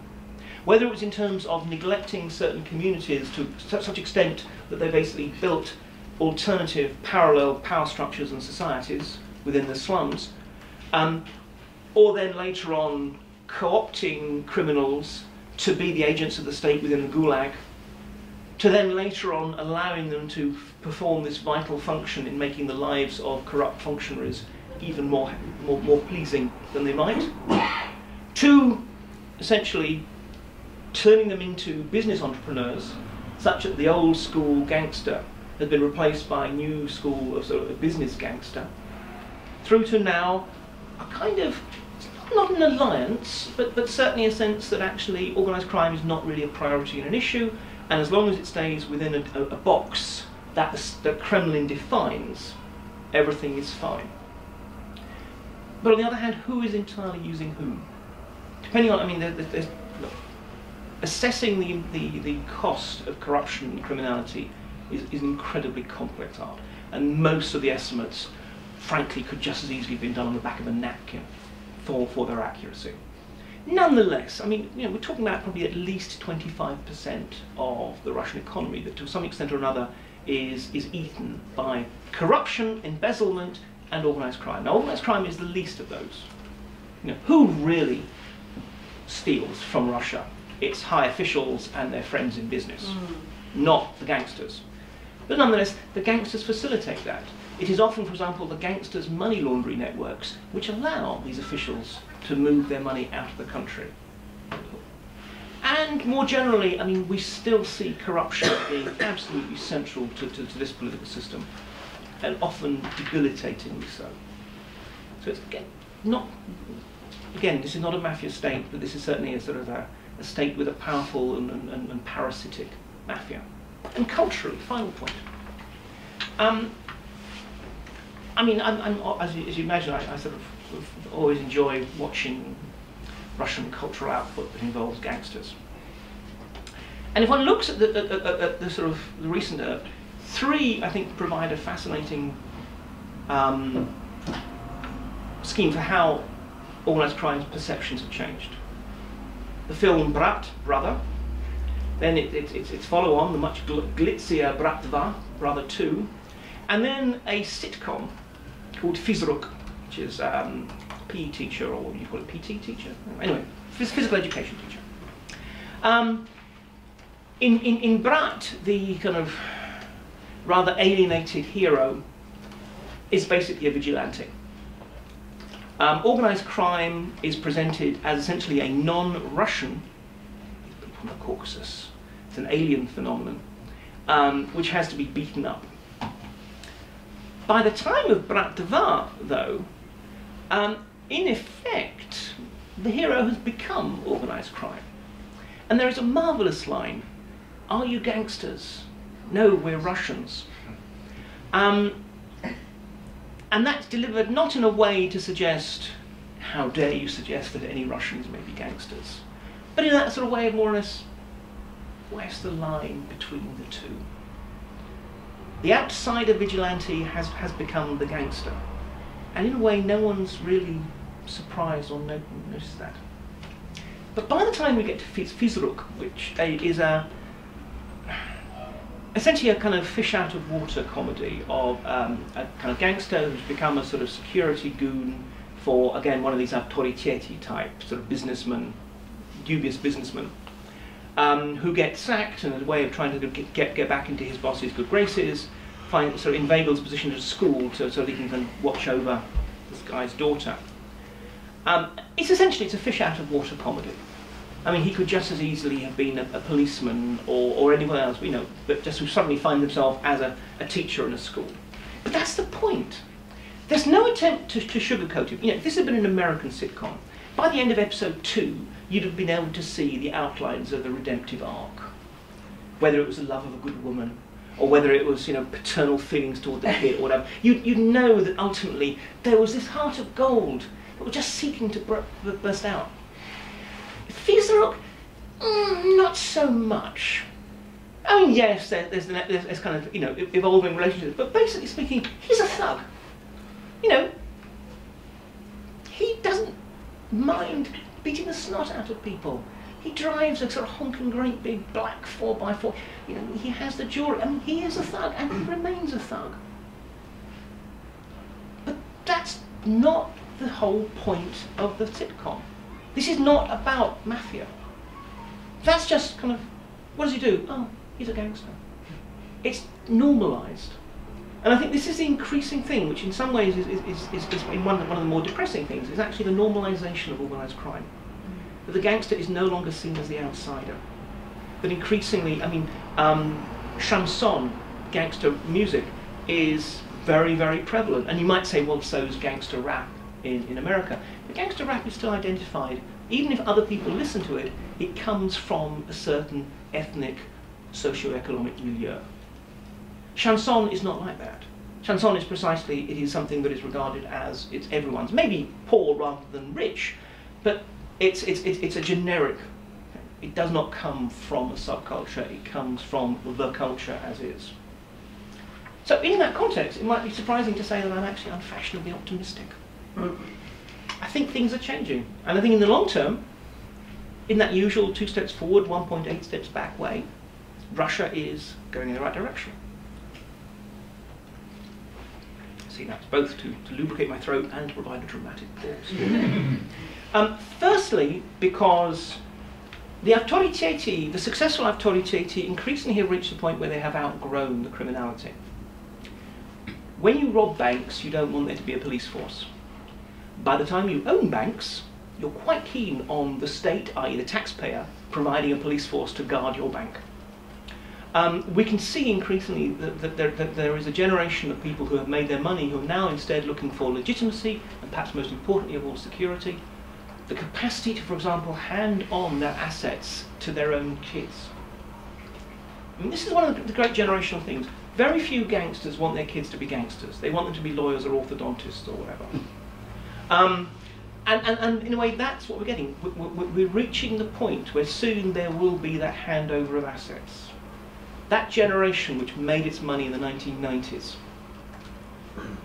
Whether it was in terms of neglecting certain communities to such extent that they basically built alternative, parallel power structures and societies within the slums, or then later on co-opting criminals to be the agents of the state within the Gulag, to then later on allowing them to perform this vital function in making the lives of corrupt functionaries even more pleasing than they might, to essentially turning them into business entrepreneurs, such that the old school gangster has been replaced by a new school of sort of a business gangster, through to now a kind of, not an alliance, but certainly a sense that actually organised crime is not really a priority and an issue, and as long as it stays within a box that the Kremlin defines, everything is fine. But on the other hand, who is entirely using whom? Depending on, look, assessing the cost of corruption and criminality is an incredibly complex art, and most of the estimates, frankly, could just as easily have been done on the back of a napkin for their accuracy. Nonetheless, I mean, we're talking about probably at least 25% of the Russian economy that, to some extent or another, is eaten by corruption, embezzlement, and organised crime. Now, organised crime is the least of those. Who really steals from Russia? It's high officials and their friends in business, not the gangsters. But nonetheless, the gangsters facilitate that. It is often, for example, the gangsters' money laundering networks which allow these officials to move their money out of the country. And more generally, I mean, we still see corruption being absolutely central to this political system, and often debilitatingly so. So it's again, this is not a mafia state, but this is certainly a sort of a state with a powerful and parasitic mafia. And culturally, final point. I mean, as you imagine, I sort of always enjoy watching Russian cultural output that involves gangsters. And if one looks at the sort of the recent three, I think, provide a fascinating scheme for how organised crime's perceptions have changed. The film Brat, Brother, then its follow-on, the much glitzier Brat 2, Brother 2, and then a sitcom called Fizruk, which is PE teacher, or what do you call it, PT teacher? Anyway, physical education teacher. In Brat, the kind of rather alienated hero is basically a vigilante. Organised crime is presented as essentially a non-Russian, from the Caucasus, it's an alien phenomenon, which has to be beaten up. By the time of Brat 2, though, in effect, the hero has become organised crime. And there is a marvellous line, "Are you gangsters? No, we're Russians." And that's delivered not in a way to suggest, how dare you suggest that any Russians may be gangsters, but in that sort of way of more or less, where's the line between the two? The outsider vigilante has become the gangster. And in a way, no one's really surprised or noticed that. But by the time we get to Fizruk, which is essentially a kind of fish out of water comedy of a kind of gangster who's become a sort of security goon for, again, one of these autoritieti type sort of businessmen, dubious businessmen, who get sacked, and as a way of trying to get back into his boss's good graces, sort of inveigles a position at a school so that he can kind of watch over this guy's daughter. It's a fish out of water comedy. I mean, he could just as easily have been a policeman or anyone else, but just who suddenly find himself as a teacher in a school. But that's the point. There's no attempt to sugarcoat it. If this had been an American sitcom, by the end of episode 2, you'd have been able to see the outlines of the redemptive arc. Whether it was the love of a good woman, or whether it was, paternal feelings toward the kid, or whatever. You'd know that ultimately there was this heart of gold that was just seeking to burst out. Fizruk, not so much. I mean, yes, there's kind of, evolving relationships, but basically speaking, he's a thug. He doesn't mind beating the snot out of people. He drives a sort of honking great big black 4x4. He has the jewelry. I mean, he is a thug, and he remains a thug. But that's not the whole point of the sitcom. This is not about mafia. That's just kind of, what does he do? Oh, he's a gangster. It's normalised. And I think this is the increasing thing, which in some ways is one of the more depressing things, is actually the normalisation of organised crime. That the gangster is no longer seen as the outsider. That increasingly, I mean, chanson, gangster music, is very, very prevalent. And you might say, well, so is gangster rap in America. But gangster rap is still identified. Even if other people listen to it, it comes from a certain ethnic, socio-economic milieu. Chanson is not like that. Chanson is precisely, it is something that is regarded as, it's everyone's, maybe poor rather than rich, but it's a generic. It does not come from a subculture, it comes from the culture as is. So in that context, it might be surprising to say that I'm actually unfashionably optimistic. I think things are changing. And I think in the long term, in that usual 2 steps forward, 1.8 steps back way, Russia is going in the right direction. See, that's both to lubricate my throat and to provide a dramatic pause. Firstly, because the successful autoritieti increasingly have reached the point where they have outgrown the criminality. When you rob banks, you don't want there to be a police force. By the time you own banks, you're quite keen on the state, i.e. the taxpayer, providing a police force to guard your bank. We can see increasingly that there is a generation of people who have made their money who are now instead looking for legitimacy, and perhaps most importantly of all, security. The capacity to, for example, hand on their assets to their own kids. I mean, this is one of the great generational things. Very few gangsters want their kids to be gangsters. They want them to be lawyers or orthodontists or whatever. And in a way, that's what we're getting. We're reaching the point where soon there will be that handover of assets. That generation which made its money in the 1990s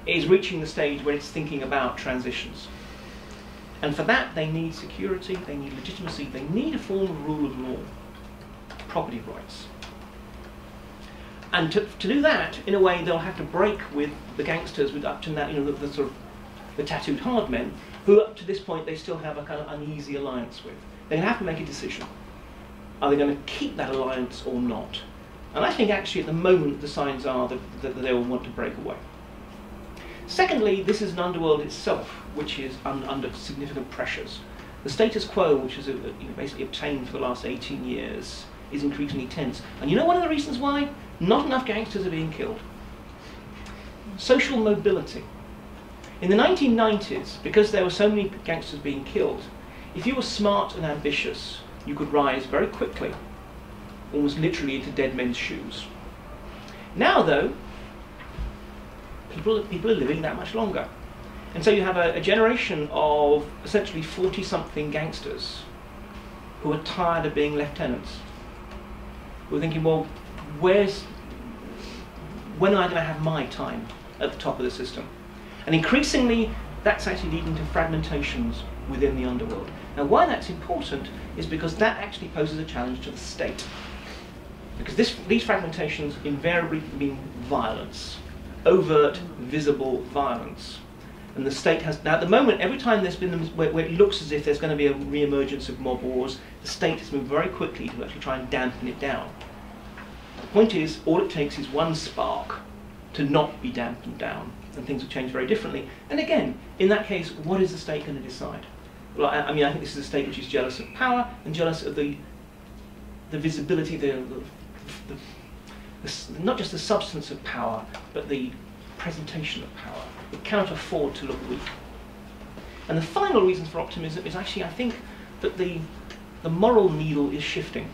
is reaching the stage where it's thinking about transitions. And for that, they need security, they need legitimacy, they need a form of rule of law, property rights. And to do that, in a way, they'll have to break with the gangsters, with up to now, the sort of the tattooed hard men, who up to this point they still have a kind of uneasy alliance with. They're going to have to make a decision. Are they going to keep that alliance or not? And I think actually at the moment the signs are that they will want to break away. Secondly, this is an underworld itself, which is under significant pressures. The status quo, which is basically obtained for the last 18 years, is increasingly tense. And you know one of the reasons why? Not enough gangsters are being killed. Social mobility. In the 1990s, because there were so many gangsters being killed, if you were smart and ambitious, you could rise very quickly, almost literally into dead men's shoes. Now, though, people are living that much longer. And so you have a generation of essentially 40-something gangsters who are tired of being lieutenants, who are thinking, well, when am I going to have my time at the top of the system? And increasingly, that's actually leading to fragmentations within the underworld. Now, why that's important is because that actually poses a challenge to the state. Because these fragmentations invariably mean violence, overt, visible violence. And the state has, now at the moment, every time there's been, where it looks as if there's going to be a re-emergence of mob wars, the state has moved very quickly to actually try and dampen it down. The point is, all it takes is one spark to not be dampened down, and things will change very differently. And again, in that case, what is the state going to decide? Well, I mean, I think this is a state which is jealous of power and jealous of the visibility, not just the substance of power, but the presentation of power. It cannot afford to look weak. And the final reason for optimism is actually, I think, that the moral needle is shifting.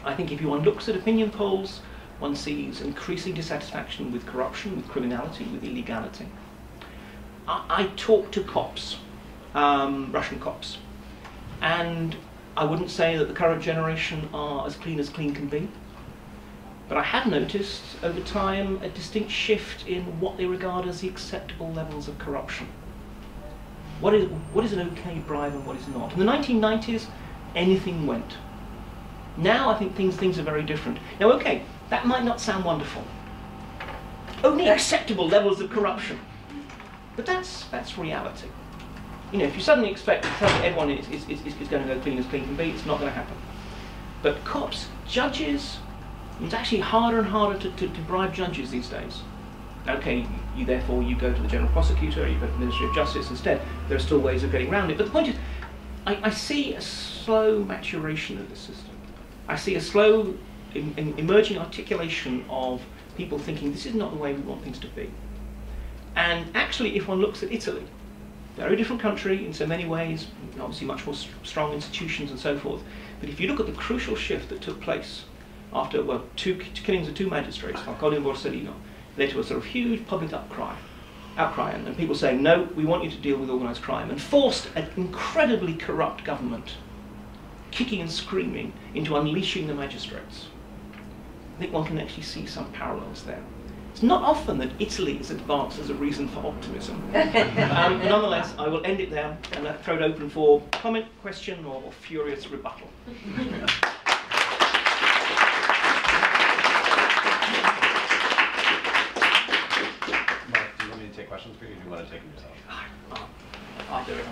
I think if one looks at opinion polls, one sees increasing dissatisfaction with corruption, with criminality, with illegality. I talk to cops, Russian cops, and I wouldn't say that the current generation are as clean can be. But I have noticed over time a distinct shift in what they regard as the acceptable levels of corruption. What is an okay bribe and what is not? In the 1990s, anything went. Now I think things are very different. Now, okay, that might not sound wonderful. Only acceptable levels of corruption. But that's reality. You know, if you suddenly expect that everyone is going to go clean as clean can be, it's not going to happen. But cops, judges, it's actually harder and harder to bribe judges these days. Okay, you go to the general prosecutor, you go to the Ministry of Justice instead. There are still ways of getting around it. But the point is, I see a slow maturation of the system. I see a slow emerging articulation of people thinking this is not the way we want things to be. And actually, if one looks at Italy, very different country in so many ways, obviously much more strong institutions and so forth. But if you look at the crucial shift that took place after, well, two killings of 2 magistrates, Falcone and Borsellino, led to a sort of huge public outcry and people saying, no, we want you to deal with organised crime, and forced an incredibly corrupt government kicking and screaming into unleashing the magistrates. I think one can actually see some parallels there. It's not often that Italy is advanced as a reason for optimism. Nonetheless, I will end it there and throw it open for comment, question, or furious rebuttal. Do you want me to take questions for you, or do you want to take them yourself? I'll do it.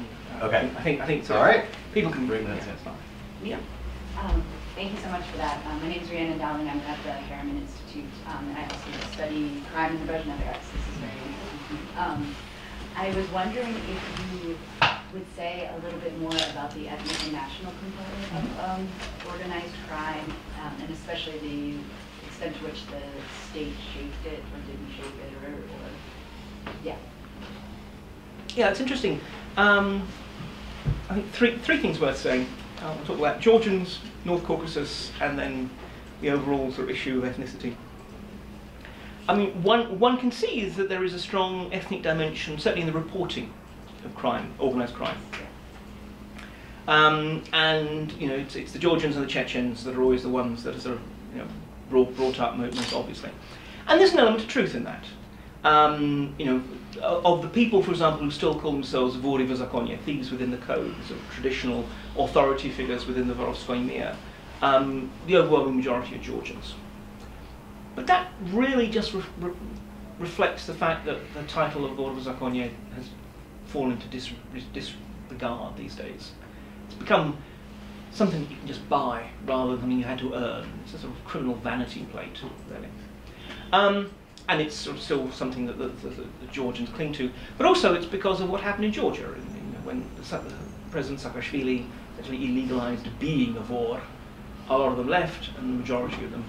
Okay. I think it's all right. People can bring that. That's fine. Yeah. Thank you so much for that. My name is Rhiannon Dowling. I'm at the Harriman Institute, and I also study crime in the Brezhnev era. So this is very interesting. I was wondering if you would say a little bit more about the ethnic and national component of organized crime, and especially the extent to which the state shaped it or didn't shape it, or yeah. Yeah, it's interesting. I think three things worth saying. I'll talk about Georgians, North Caucasus, and then the overall sort of issue of ethnicity. I mean, one can see is that there is a strong ethnic dimension, certainly in the reporting of crime, organised crime. And you know, it's the Georgians and the Chechens that are always the ones that are sort of brought up most obviously. And there's an element of truth in that. You know, of the people, for example, who still call themselves Vory v zakonie, thieves within the code, sort of traditional authority figures within the Vorovskoye Mir, the overwhelming majority are Georgians. But that really just reflects the fact that the title of Vory v zakonie has fallen into disregard these days. It's become something that you can just buy rather than something you had to earn. It's a sort of criminal vanity plate, really. And it's sort of still something that the Georgians cling to. But also it's because of what happened in Georgia. When President Saakashvili actually illegalized being a Vor, a lot of them left and the majority of them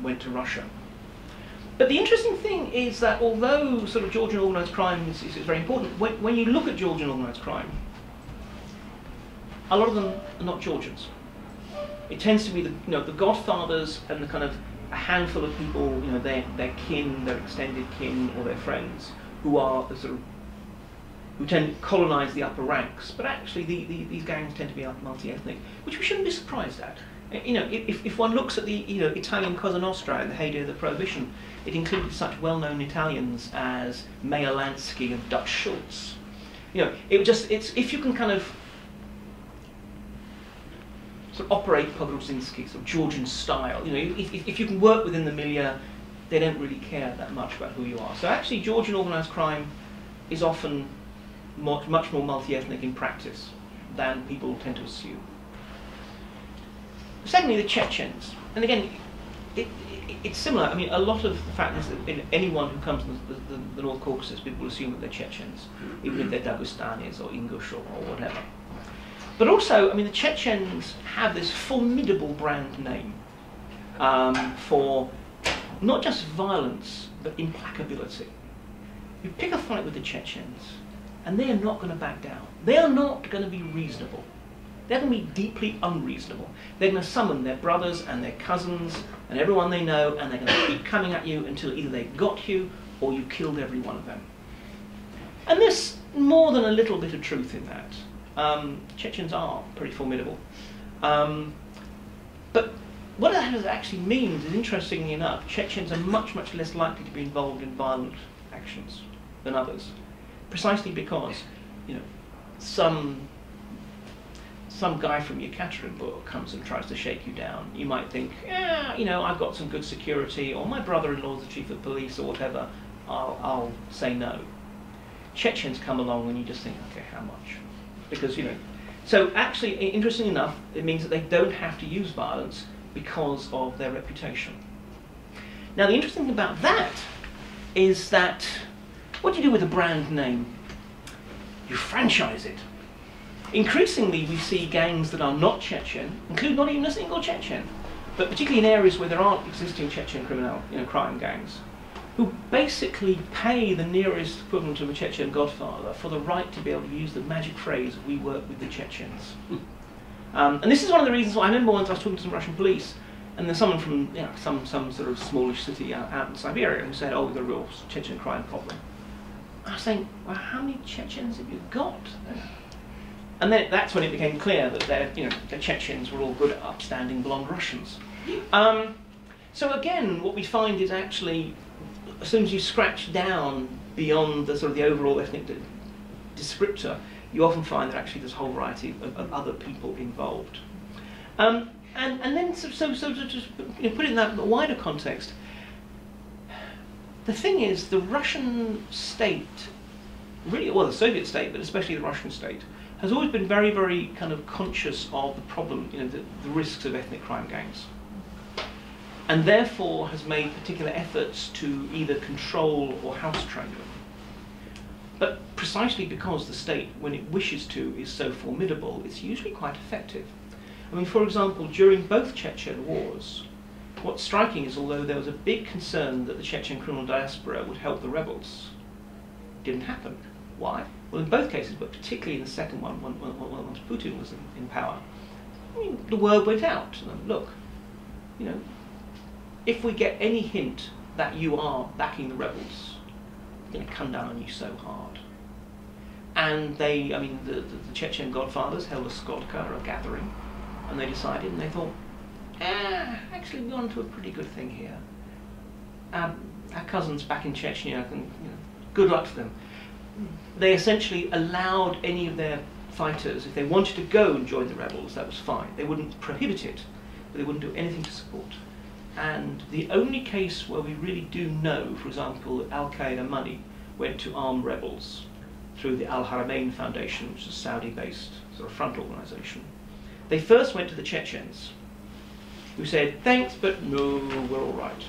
went to Russia. But the interesting thing is that although sort of Georgian organised crime is very important, when you look at Georgian organised crime, a lot of them are not Georgians. It tends to be the godfathers and the kind of a handful of people, their kin, their extended kin, or their friends, who are the sort of who tend to colonise the upper ranks. But actually, these gangs tend to be multi-ethnic, which we shouldn't be surprised at. If one looks at the Italian Cosa Nostra in the heyday of the Prohibition, it included such well-known Italians as Meyer Lansky and Dutch Schultz. It's if you can kind of sort of operate Pogrodzinski, sort of Georgian style. If you can work within the milieu, they don't really care that much about who you are. So actually, Georgian organised crime is often much more multi-ethnic in practice than people tend to assume. Secondly, the Chechens, and again, it's similar. I mean, a lot of the fact is that anyone who comes from the North Caucasus, people will assume that they're Chechens, even if they're Dagestanis or Ingush or whatever. But also, I mean, the Chechens have this formidable brand name for not just violence, but implacability. You pick a fight with the Chechens, and they are not going to back down. They are not going to be reasonable. They're going to be deeply unreasonable. They're going to summon their brothers and their cousins and everyone they know, and they're going to keep coming at you until either they got you or you killed every one of them. And there's more than a little bit of truth in that. Chechens are pretty formidable. But what that actually means is, interestingly enough, Chechens are much less likely to be involved in violent actions than others, precisely because, some guy from Yekaterinburg comes and tries to shake you down. You might think, I've got some good security, or my brother-in-law is the chief of police, or whatever. I'll say no. Chechens come along and you just think, okay, how much? Because, so actually, interestingly enough, it means that they don't have to use violence because of their reputation. Now, the interesting thing about that is that, what do you do with a brand name? You franchise it. Increasingly, we see gangs that are not Chechen, include not even a single Chechen, but particularly in areas where there aren't existing Chechen crime gangs, who basically pay the nearest equivalent of a Chechen godfather for the right to be able to use the magic phrase, "we work with the Chechens." And this is one of the reasons why I remember once I was talking to some Russian police, and there's someone from some sort of smallish city out in Siberia who said, "Oh, we've got a real Chechen crime problem." I was saying, well, how many Chechens have you got? And then that's when it became clear that the Chechens were all good, upstanding blonde Russians. So again, what we find is actually, as soon as you scratch down beyond the sort of the overall ethnic descriptor, you often find that actually there's a whole variety of other people involved. And then, so to just put it in that wider context, the thing is, the Russian state, really, well, the Soviet state, but especially the Russian state, has always been very, very kind of conscious of the problem, the risks of ethnic crime gangs, and therefore has made particular efforts to either control or house train them. But precisely because the state, when it wishes to, is so formidable, it's usually quite effective. I mean, for example, during both Chechen wars, what's striking is, although there was a big concern that the Chechen criminal diaspora would help the rebels, it didn't happen. Why? Well, in both cases, but particularly in the second one, once Putin was in power, I mean, the word went out. Look, if we get any hint that you are backing the rebels, we're going to come down on you so hard. And the Chechen godfathers held a skodka, a gathering, and they decided, and they thought, actually we're on to a pretty good thing here. Our cousins back in Chechnya, good luck to them. They essentially allowed any of their fighters, if they wanted to go and join the rebels, that was fine. They wouldn't prohibit it, but they wouldn't do anything to support. And the only case where we really do know, for example, that Al-Qaeda money went to armed rebels through the Al-Haramain Foundation, which is a Saudi-based sort of front organization. They first went to the Chechens, who said, thanks, but no, we're all right.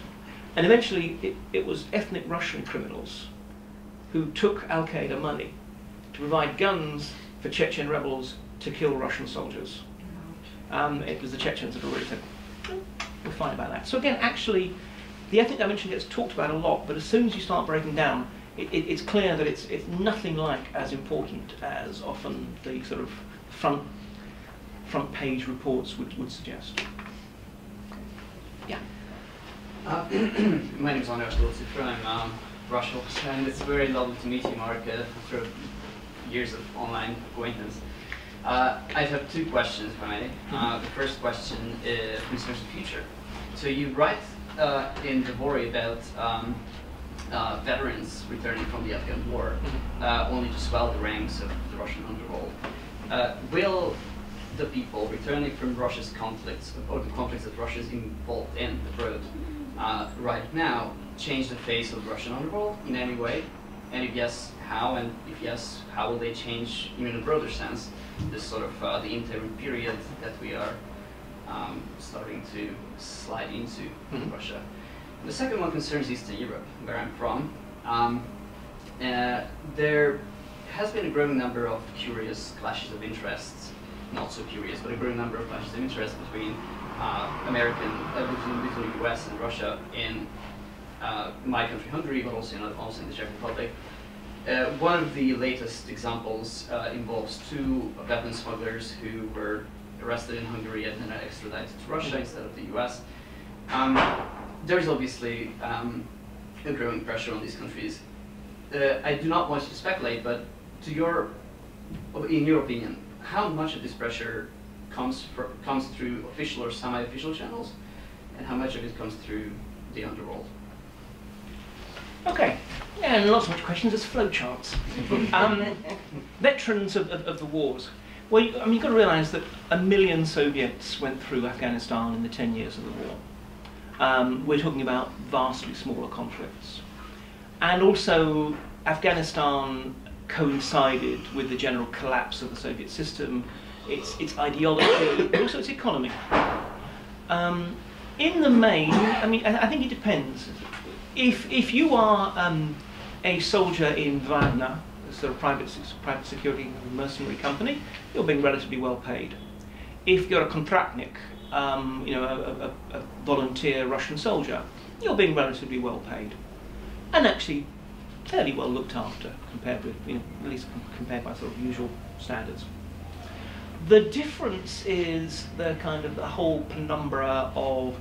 And eventually it was ethnic Russian criminals who took Al-Qaeda money to provide guns for Chechen rebels to kill Russian soldiers. It was the Chechens that already said, we're fine about that. So again, actually, the ethnic dimension gets talked about a lot, but as soon as you start breaking down, it's clear that it's nothing like as important as often the sort of front page reports would suggest. Yeah. My name is Underworld. I'm Russian, and it's very lovely to meet you, Mark, after years of online acquaintance. I have two questions, if I may. The first question concerns the future. So you write in the Vory about veterans returning from the Afghan war, only to swell the ranks of the Russian underworld. Will the people returning from Russia's conflicts, or the conflicts that Russia is involved in abroad right now, change the face of the Russian underworld in any way? And if yes, how? And if yes, how will they change, even in a broader sense, this sort of the interim period that we are starting to slide into in Russia? The second one concerns Eastern Europe, where I'm from. There has been a growing number of curious clashes of interests, not so curious, but a growing number of clashes of interest between between the US and Russia in my country, Hungary, but also in the Czech Republic. One of the latest examples involves two weapons smugglers who were arrested in Hungary and then extradited to Russia instead of the US. There is obviously a growing pressure on these countries. I do not want you to speculate, but in your opinion, how much of this pressure comes through official or semi-official channels, and how much of it comes through the underworld? Okay, yeah, and not so much questions as flowcharts. Veterans of the wars. Well, you've got to realise that 1 million Soviets went through Afghanistan in the 10 years of the war. We're talking about vastly smaller conflicts. And also, Afghanistan coincided with the general collapse of the Soviet system, its ideology, but also its economy. In the main, I think it depends. If you are a soldier in Wagner, a sort of private security mercenary company, you're being relatively well paid. If you're a kontraktnik, a volunteer Russian soldier, you're being relatively well paid, and actually fairly well looked after compared with, at least compared by sort of usual standards. The difference is the whole penumbra of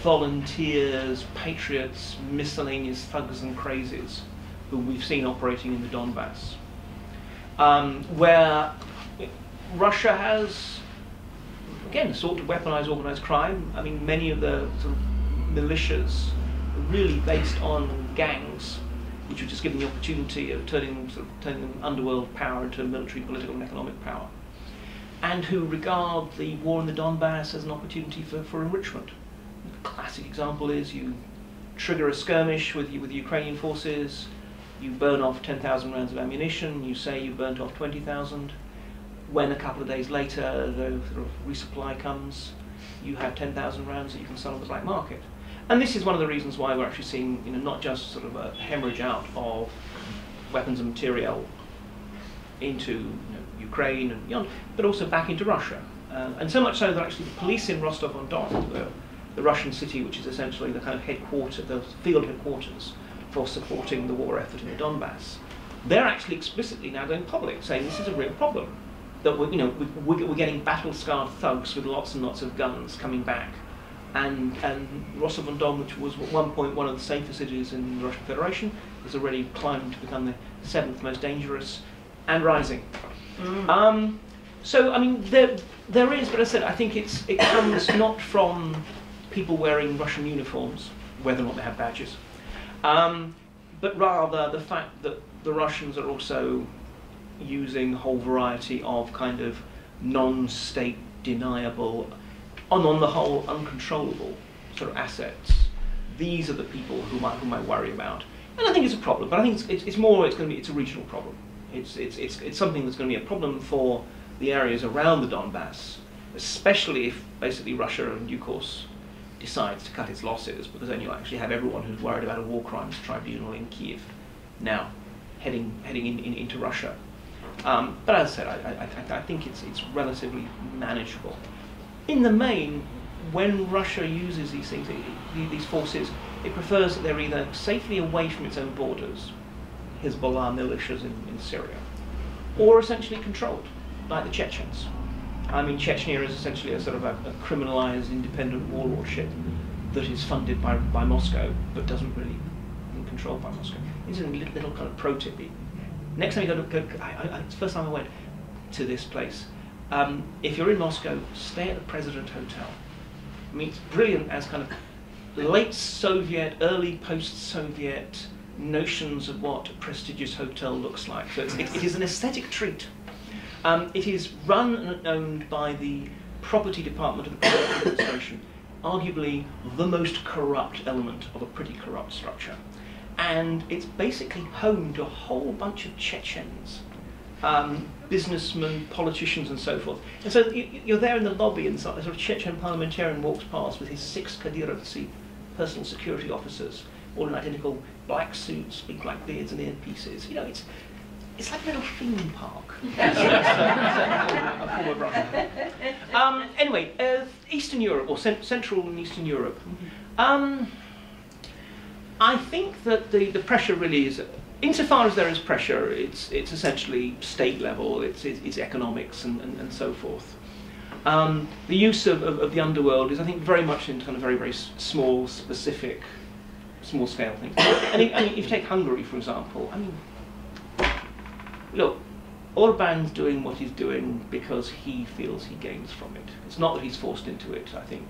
volunteers, patriots, miscellaneous thugs and crazies who we've seen operating in the Donbass, where Russia has, again, sought to weaponize organized crime. I mean, many of the sort of militias are really based on gangs, which were just given the opportunity of turning underworld power into military, political, and economic power, and who regard the war in the Donbass as an opportunity for enrichment. A classic example is you trigger a skirmish with Ukrainian forces, you burn off 10,000 rounds of ammunition, you say you burnt off 20,000. When a couple of days later the sort of resupply comes, you have 10,000 rounds that you can sell on the black market. And this is one of the reasons why we're actually seeing, not just sort of a hemorrhage out of weapons and material into Ukraine and beyond, but also back into Russia. And so much so that actually the police in Rostov-on-Don, the Russian city, which is essentially the kind of headquarters, the field headquarters for supporting the war effort in the Donbass, they're actually explicitly now going public, saying this is a real problem. That we're getting battle-scarred thugs with lots and lots of guns coming back. And Rostov-on-Don, which was at one point one of the safest cities in the Russian Federation, has already climbed to become the 7th most dangerous and rising. So I mean, there is, but as I said, I think it comes not from people wearing Russian uniforms, whether or not they have badges, but rather the fact that the Russians are also using a whole variety of kind of non-state deniable, on the whole uncontrollable sort of assets. These are the people whom I worry about, and I think it's a problem. But I think it's a regional problem. It's something that's going to be a problem for the areas around the Donbass, especially if basically Russia in due course decides to cut its losses, because then you actually have everyone who's worried about a war crimes tribunal in Kiev now heading into Russia. But as I said, I think it's relatively manageable. In the main, when Russia uses these things, these forces, it prefers that they're either safely away from its own borders, Hezbollah militias in Syria, or essentially controlled, like the Chechens. I mean, Chechnya is essentially a sort of a criminalized independent warlordship that is funded by Moscow, but doesn't really be controlled by Moscow. It's a little kind of pro-tip. Next time you go to, it's the first time I went to this place. If you're in Moscow, stay at the President Hotel. I mean, it's brilliant as kind of late Soviet, early post-Soviet notions of what a prestigious hotel looks like. So it is an aesthetic treat. It is run and owned by the property department of the Kremlin administration, arguably the most corrupt element of a pretty corrupt structure. And it's basically home to a whole bunch of Chechens, businessmen, politicians, and so forth. And so you're there in the lobby, and a sort of Chechen parliamentarian walks past with his 6 Kadyrovtsi personal security officers, all in identical black suits, big black beards, and earpieces. It's like a little theme park. Anyway, Eastern Europe, or Central and Eastern Europe. I think that the pressure really is, insofar as there is pressure, it's essentially state level, it's economics and so forth. The use of the underworld is, I think, very much into kind of very, very small, specific, small scale things. And if you take Hungary, for example, I mean, look, Orban's doing what he's doing because he feels he gains from it. It's not that he's forced into it, I think.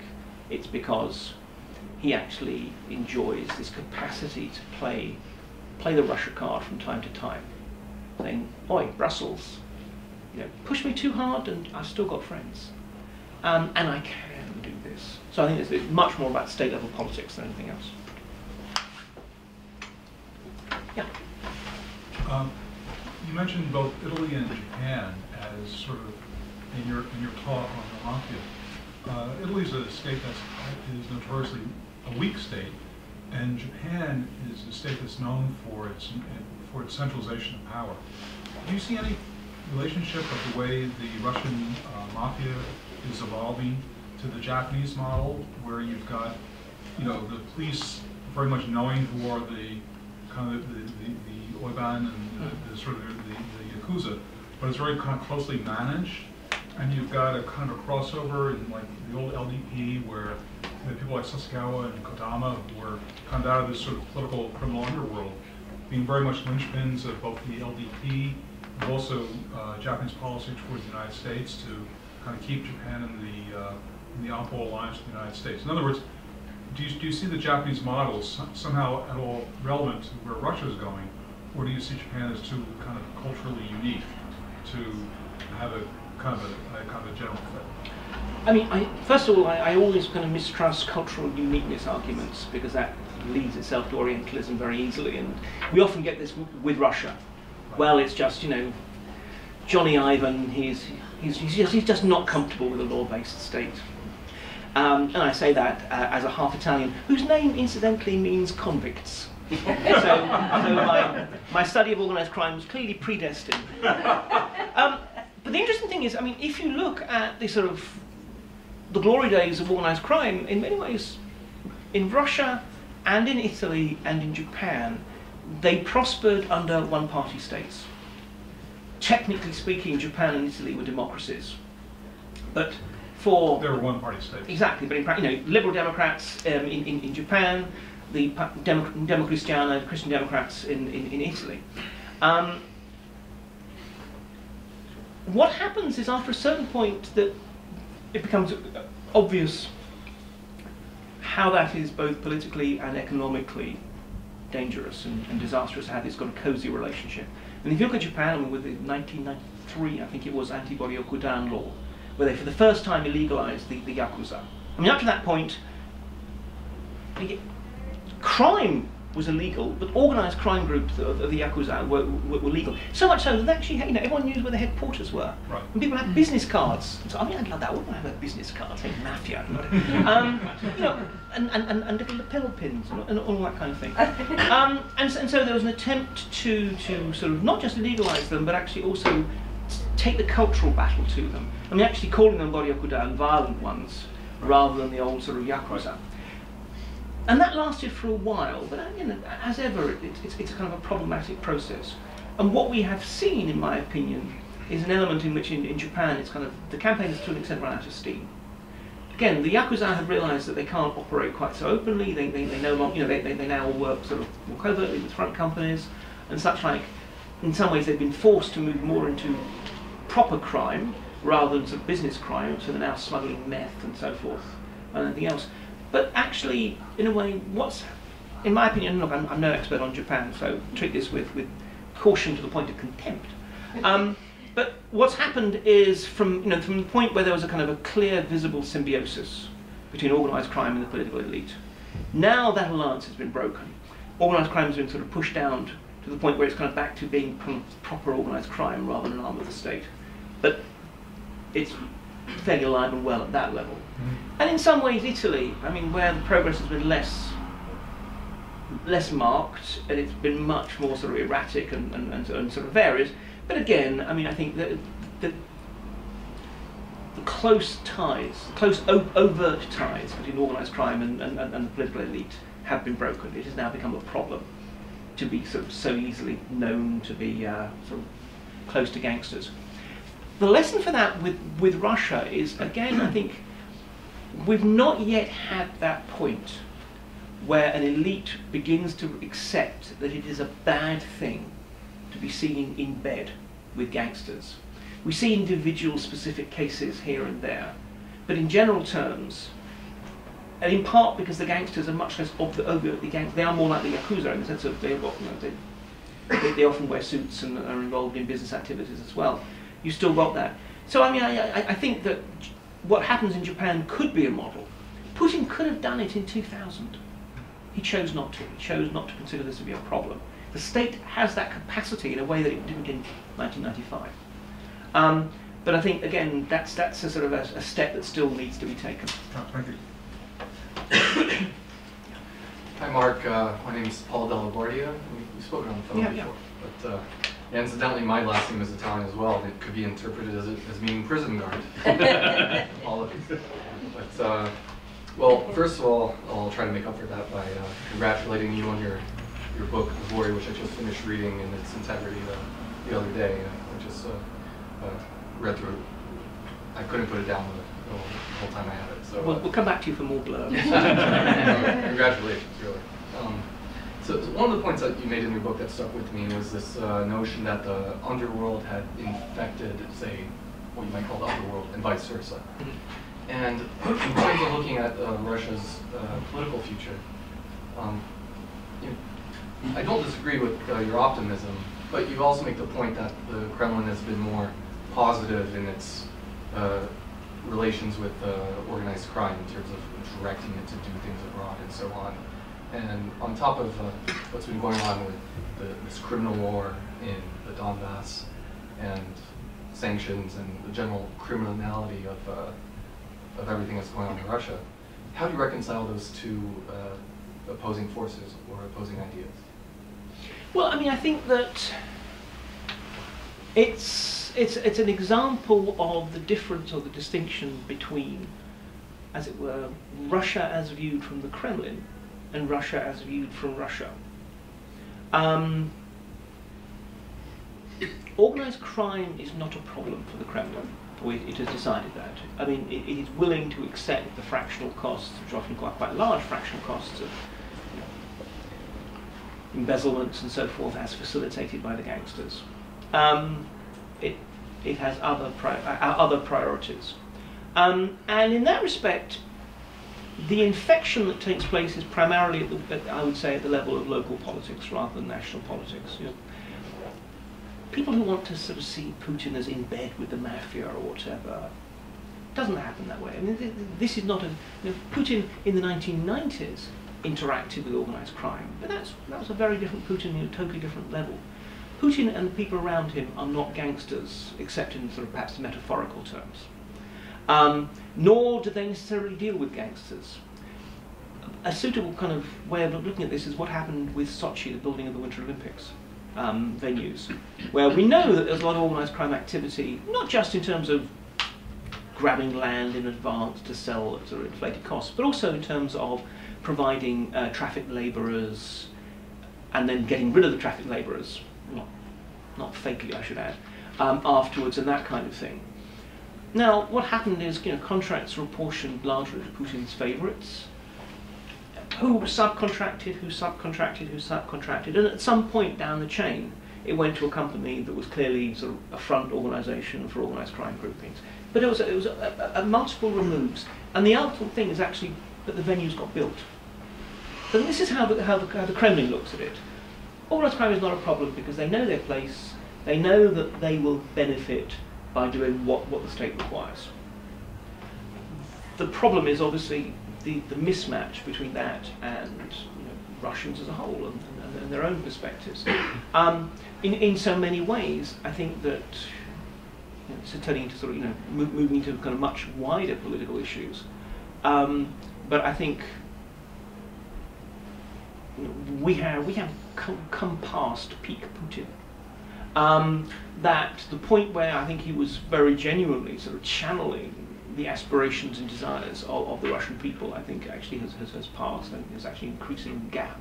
It's because he actually enjoys this capacity to play the Russia card from time to time, saying, "Oi, Brussels, push me too hard and I've still got friends. And I can do this." So I think it's much more about state level politics than anything else. Yeah. You mentioned both Italy and Japan as sort of in your talk on the mafia. Italy is a state that is notoriously a weak state, and Japan is a state that's known for its centralization of power. Do you see any relationship of the way the Russian mafia is evolving to the Japanese model, where you've got, the police very much knowing who are the kind of the Oiban and the sort of the Yakuza, but it's very kind of closely managed, and you've got a kind of crossover in like the old LDP where people like Sasakawa and Kodama, who were kind of out of this sort of political criminal underworld, being very much linchpins of both the LDP but also Japanese policy towards the United States to kind of keep Japan in the oppo alliance with the United States. In other words, do you see the Japanese model somehow at all relevant to where Russia is going, or do you see Japan as too kind of culturally unique to have a kind of a general fit? I mean, first of all, I always kind of mistrust cultural uniqueness arguments, because that leads itself to Orientalism very easily, and we often get this with Russia. Well, it's just, you know, Johnny Ivan, he's just not comfortable with a law-based state. And I say that as a half Italian, whose name incidentally means convicts. so my study of organised crime was clearly predestined. But the interesting thing is, I mean, if you look at the sort of the glory days of organised crime, in many ways, in Russia and in Italy and in Japan, they prospered under one-party states. Technically speaking, Japan and Italy were democracies, but they were one-party states. Exactly, but in practice, you know, liberal Democrats in Japan, the Democristiana, Christian Democrats in Italy. What happens is, after a certain point, that it becomes obvious how that is both politically and economically dangerous and disastrous, how it's got a cozy relationship. And if you look at Japan, I mean, with the 1993, I think it was, anti-Boryokudan law, where they for the first time illegalized the Yakuza. I mean, up to that point, crime was illegal, but organised crime groups of the Yakuza were legal. So much so that actually, you know, everyone knew where the headquarters were. Right. And people had business cards. So, I mean, I'd love that. I wouldn't have a business card, say mafia. You know, and little lapel pins and all that kind of thing. And so there was an attempt to sort of not just legalise them, but actually also take the cultural battle to them. I mean, actually calling them Boryokudan, violent ones, rather than the old sort of Yakuza. And that lasted for a while, but you know, as ever, it's a kind of a problematic process. And what we have seen, in my opinion, is an element in which in Japan it's kind of, the campaign has to an extent run out of steam. Again, the Yakuza have realised that they can't operate quite so openly, they no longer, you know, they now work sort of more covertly with front companies and such like. In some ways they've been forced to move more into proper crime rather than sort of business crime, so they're now smuggling meth and so forth and anything else. But actually, in a way, in my opinion, look, I'm no expert on Japan, so treat this with caution to the point of contempt. But what's happened is, from the point where there was a kind of a clear, visible symbiosis between organised crime and the political elite, now that alliance has been broken. Organised crime has been sort of pushed down to the point where it's kind of back to being proper organised crime rather than an arm of the state. But it's fairly alive and well at that level. And in some ways, Italy, I mean, where the progress has been less marked, and it's been much more sort of erratic and sort of varied. But again, I mean, I think that the close ties, overt ties between organised crime and the political elite have been broken. It has now become a problem to be sort of so easily known to be sort of close to gangsters. The lesson for that with Russia is, again, I think we've not yet had that point where an elite begins to accept that it is a bad thing to be seen in bed with gangsters. We see individual specific cases here and there, but in general terms, and in part because the gangsters are much less overtly gangsters, they are more like the Yakuza in the sense of they often wear suits and are involved in business activities as well. You still got that. So I mean, I think that what happens in Japan could be a model. Putin could have done it in 2000. He chose not to. He chose not to consider this to be a problem. The state has that capacity in a way that it didn't in 1995. But I think, again, that's a sort of a step that still needs to be taken. Thank you. Hi, Mark. My name is Paul Delaguardia. We've spoken on the phone before. But incidentally, my last name is Italian as well. It could be interpreted as meaning prison guard. Apologies. But, well, first of all, I'll try to make up for that by congratulating you on your book, Vory, which I just finished reading in its integrity the other day. I just read through it. I couldn't put it down the whole time I had it. So we'll come back to you for more blurbs. Congratulations, really. So one of the points that you made in your book that stuck with me was this notion that the underworld had infected, say, what you might call the underworld, and vice versa. And in terms of looking at Russia's political future, I don't disagree with your optimism, but you also make the point that the Kremlin has been more positive in its relations with organized crime in terms of directing it to do things abroad and so on. And on top of what's been going on with this criminal war in the Donbass and sanctions and the general criminality of everything that's going on in Russia, how do you reconcile those two opposing forces or opposing ideas? Well, I mean, I think that it's an example of the difference or the distinction between, as it were, Russia as viewed from the Kremlin and Russia as viewed from Russia. Organized crime is not a problem for the Kremlin, or it has decided that. I mean, it is willing to accept the fractional costs, which are often quite large fractional costs of embezzlements and so forth, as facilitated by the gangsters. It has other priorities. And in that respect, the infection that takes place is primarily, I would say, at the level of local politics rather than national politics. You know, people who want to sort of see Putin as in bed with the mafia or whatever, doesn't happen that way. I mean, this is not a... You know, Putin in the 1990s interacted with organised crime, but that was a very different Putin in a totally different level. Putin and the people around him are not gangsters, except in sort of perhaps metaphorical terms. Nor do they necessarily deal with gangsters. A suitable kind of way of looking at this is what happened with Sochi, the building of the Winter Olympics venues, where we know that there's a lot of organised crime activity, not just in terms of grabbing land in advance to sell at sort of inflated costs, but also in terms of providing traffic labourers and then getting rid of the traffic labourers, not fakely I should add, afterwards and that kind of thing. Now, what happened is, you know, contracts were apportioned largely to Putin's favourites, who subcontracted, and at some point down the chain, it went to a company that was clearly sort of a front organisation for organised crime groupings. But it was a multiple removes, and the ultimate thing is actually that the venues got built. So this is how the Kremlin looks at it. Organised crime is not a problem because they know their place, they know that they will benefit by doing what the state requires. The problem is obviously the mismatch between that and, you know, Russians as a whole and their own perspectives. In so many ways, I think that, you know, it's turning into sort of, you know, moving into kind of much wider political issues. But I think, you know, we have come past peak Putin. That the point where I think he was very genuinely sort of channeling the aspirations and desires of the Russian people, I think actually has passed, and there's actually an increasing gap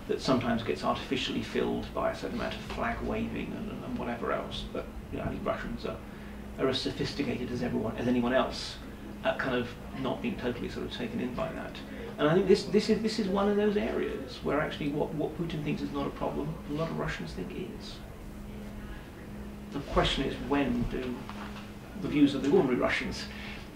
that sometimes gets artificially filled by a certain amount of flag waving and whatever else. But, you know, I think Russians are as sophisticated as anyone else, at kind of not being totally sort of taken in by that. And I think this is one of those areas where actually what Putin thinks is not a problem, a lot of Russians think is. The question is, when do the views of the ordinary Russians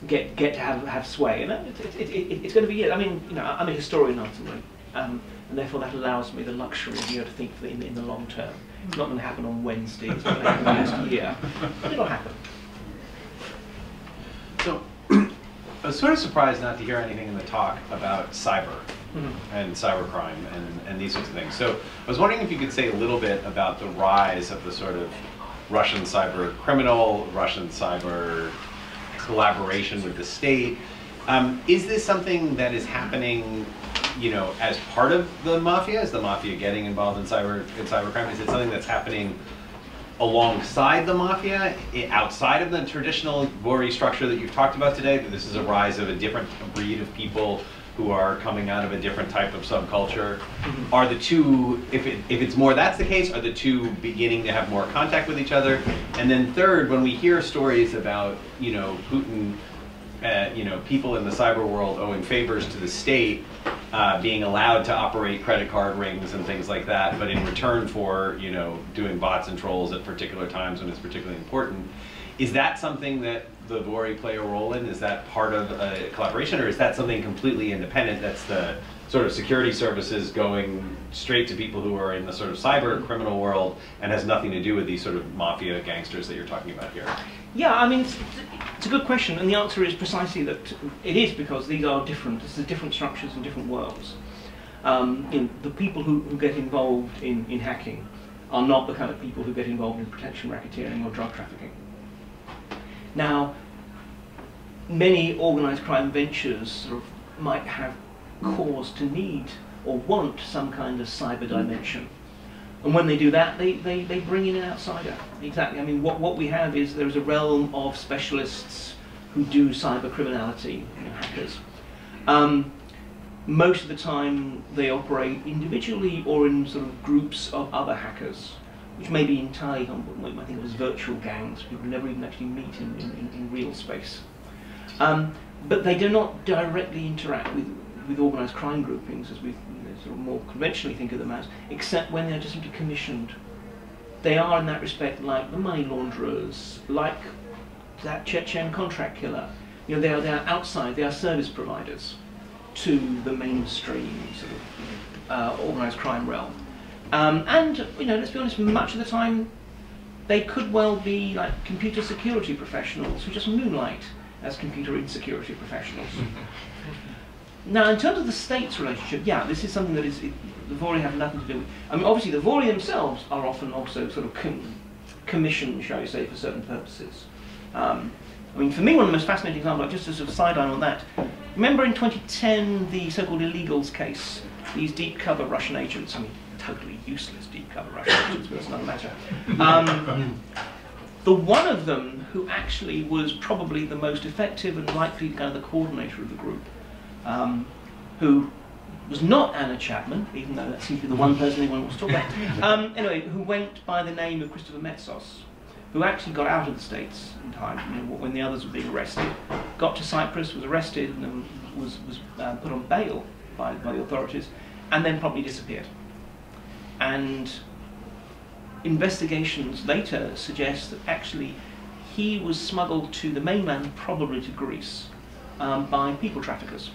get to have sway? And it's going to be it. I mean, you know, I'm a historian ultimately, and therefore that allows me the luxury of being able to think in the long term. It's not going to happen on Wednesday. It's not going to happen next year, but it'll happen. So, I was sort of surprised not to hear anything in the talk about cyber and cybercrime and these sorts of things. So I was wondering if you could say a little bit about the rise of the sort of Russian cyber criminal, Russian cyber collaboration with the state. Is this something that is happening, you know, as part of the mafia? Is the mafia getting involved in cybercrime? Is it something that's happening alongside the mafia, outside of the traditional Vory structure that you've talked about today, that this is a rise of a different breed of people who are coming out of a different type of subculture? Are the two, if it's more that's the case, are the two beginning to have more contact with each other? And then third, when we hear stories about, you know, Putin, you know, people in the cyber world owing favors to the state, being allowed to operate credit card rings and things like that, but in return for, you know, doing bots and trolls at particular times when it's particularly important. Is that something that the Vory play a role in? Is that part of a collaboration, or is that something completely independent that's the sort of security services going straight to people who are in the sort of cyber criminal world and has nothing to do with these sort of mafia gangsters that you're talking about here? Yeah, I mean, it's a good question, and the answer is precisely that it is, because these are different. This is different structures and different worlds. The people who get involved in hacking are not the kind of people who get involved in protection racketeering or drug trafficking. Now, many organised crime ventures sort of might have cause to need or want some kind of cyber dimension. And when they do that, they bring in an outsider. Exactly. I mean, what we have is there's a realm of specialists who do cyber criminality, you know, hackers. Most of the time, they operate individually or in sort of groups of other hackers, which may be entirely, I think it was virtual gangs. People never even actually meet in real space. But they do not directly interact with organised crime groupings, as we sort of more conventionally think of them as, except when they're just simply commissioned. They are, in that respect, like the money launderers, like that Chechen contract killer. You know, they are outside. They are service providers to the mainstream sort of organised crime realm. And you know, let's be honest, much of the time they could well be like computer security professionals who just moonlight as computer insecurity professionals. Now, in terms of the state's relationship, yeah, this is something that the Vory have nothing to do with. I mean, obviously, the Vory themselves are often also sort of commissioned, shall we say, for certain purposes. I mean, for me, one of the most fascinating examples, just as a sideline on that, remember in 2010 the so-called illegals case, these deep cover Russian agents, I mean, totally useless deep cover Russian agents, but that's another matter. The one of them who actually was probably the most effective and likely kind of the coordinator of the group, who was not Anna Chapman, even though that seems to be the one person anyone wants to talk about, anyway, who went by the name of Christopher Metsos, who actually got out of the States in time, you know, when the others were being arrested, got to Cyprus, was arrested, and then was put on bail by the authorities, and then promptly disappeared. And investigations later suggest that actually he was smuggled to the mainland, probably to Greece, by people traffickers.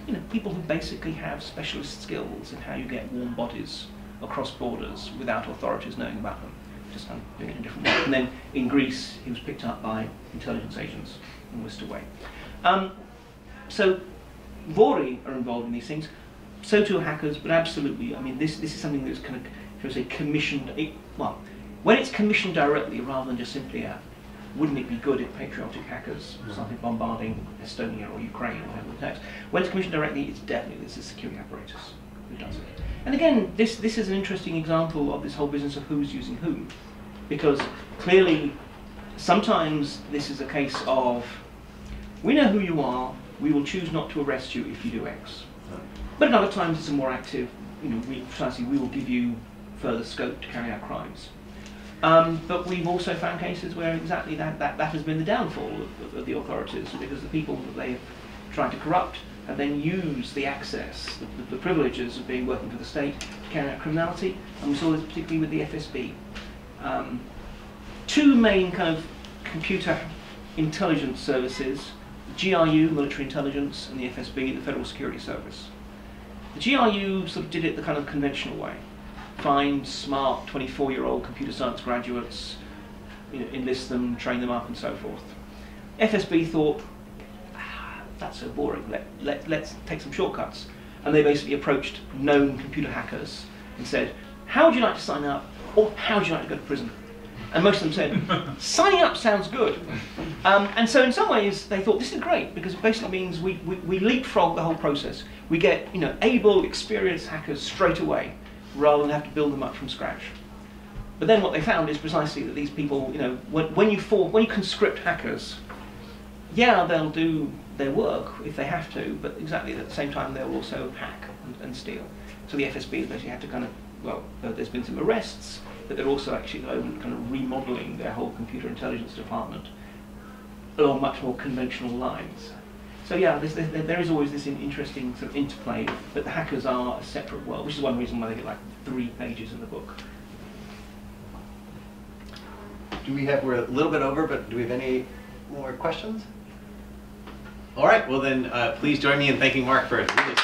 You know, people who basically have specialist skills in how you get warm bodies across borders without authorities knowing about them, just kind of doing it in a different way. And then in Greece, he was picked up by intelligence agents and whisked away. So Vory are involved in these things. So too are hackers, but absolutely, I mean, this is something that's kind of, shall we say, commissioned. Well, when it's commissioned directly rather than just simply a, wouldn't it be good if patriotic hackers started bombarding Estonia or Ukraine or whatever the text? When it's commissioned directly, it's definitely this is security apparatus who does it. And again, this is an interesting example of this whole business of who's using whom, because clearly, sometimes this is a case of, we know who you are, we will choose not to arrest you if you do X. But at other times, it's a more active, you know, we will give you further scope to carry out crimes. But we've also found cases where exactly that has been the downfall of the authorities, because the people that they have tried to corrupt have then used the access, the privileges of working for the state to carry out criminality, and we saw this particularly with the FSB. Two main kind of computer intelligence services, the GRU, military intelligence, and the FSB, the Federal Security Service. The GRU sort of did it the kind of conventional way. Find smart 24-year-old computer science graduates, you know, enlist them, train them up, and so forth. FSB thought, that's so boring, let's take some shortcuts. And they basically approached known computer hackers and said, how would you like to sign up, or how would you like to go to prison? And most of them said, signing up sounds good. And so in some ways, they thought, this is great, because it basically means we leapfrog the whole process. We get, you know, able, experienced hackers straight away, rather than have to build them up from scratch. But then what they found is precisely that these people, you know, when you conscript hackers, yeah, they'll do their work if they have to, but exactly at the same time they'll also hack and steal. So the FSB has basically had to kind of, well, there's been some arrests, but they're also actually kind of remodeling their whole computer intelligence department along much more conventional lines. So yeah, there is always this interesting sort of interplay, but the hackers are a separate world, which is one reason why they get like 3 pages in the book. We're a little bit over, but do we have any more questions? All right, well then, please join me in thanking Mark for a really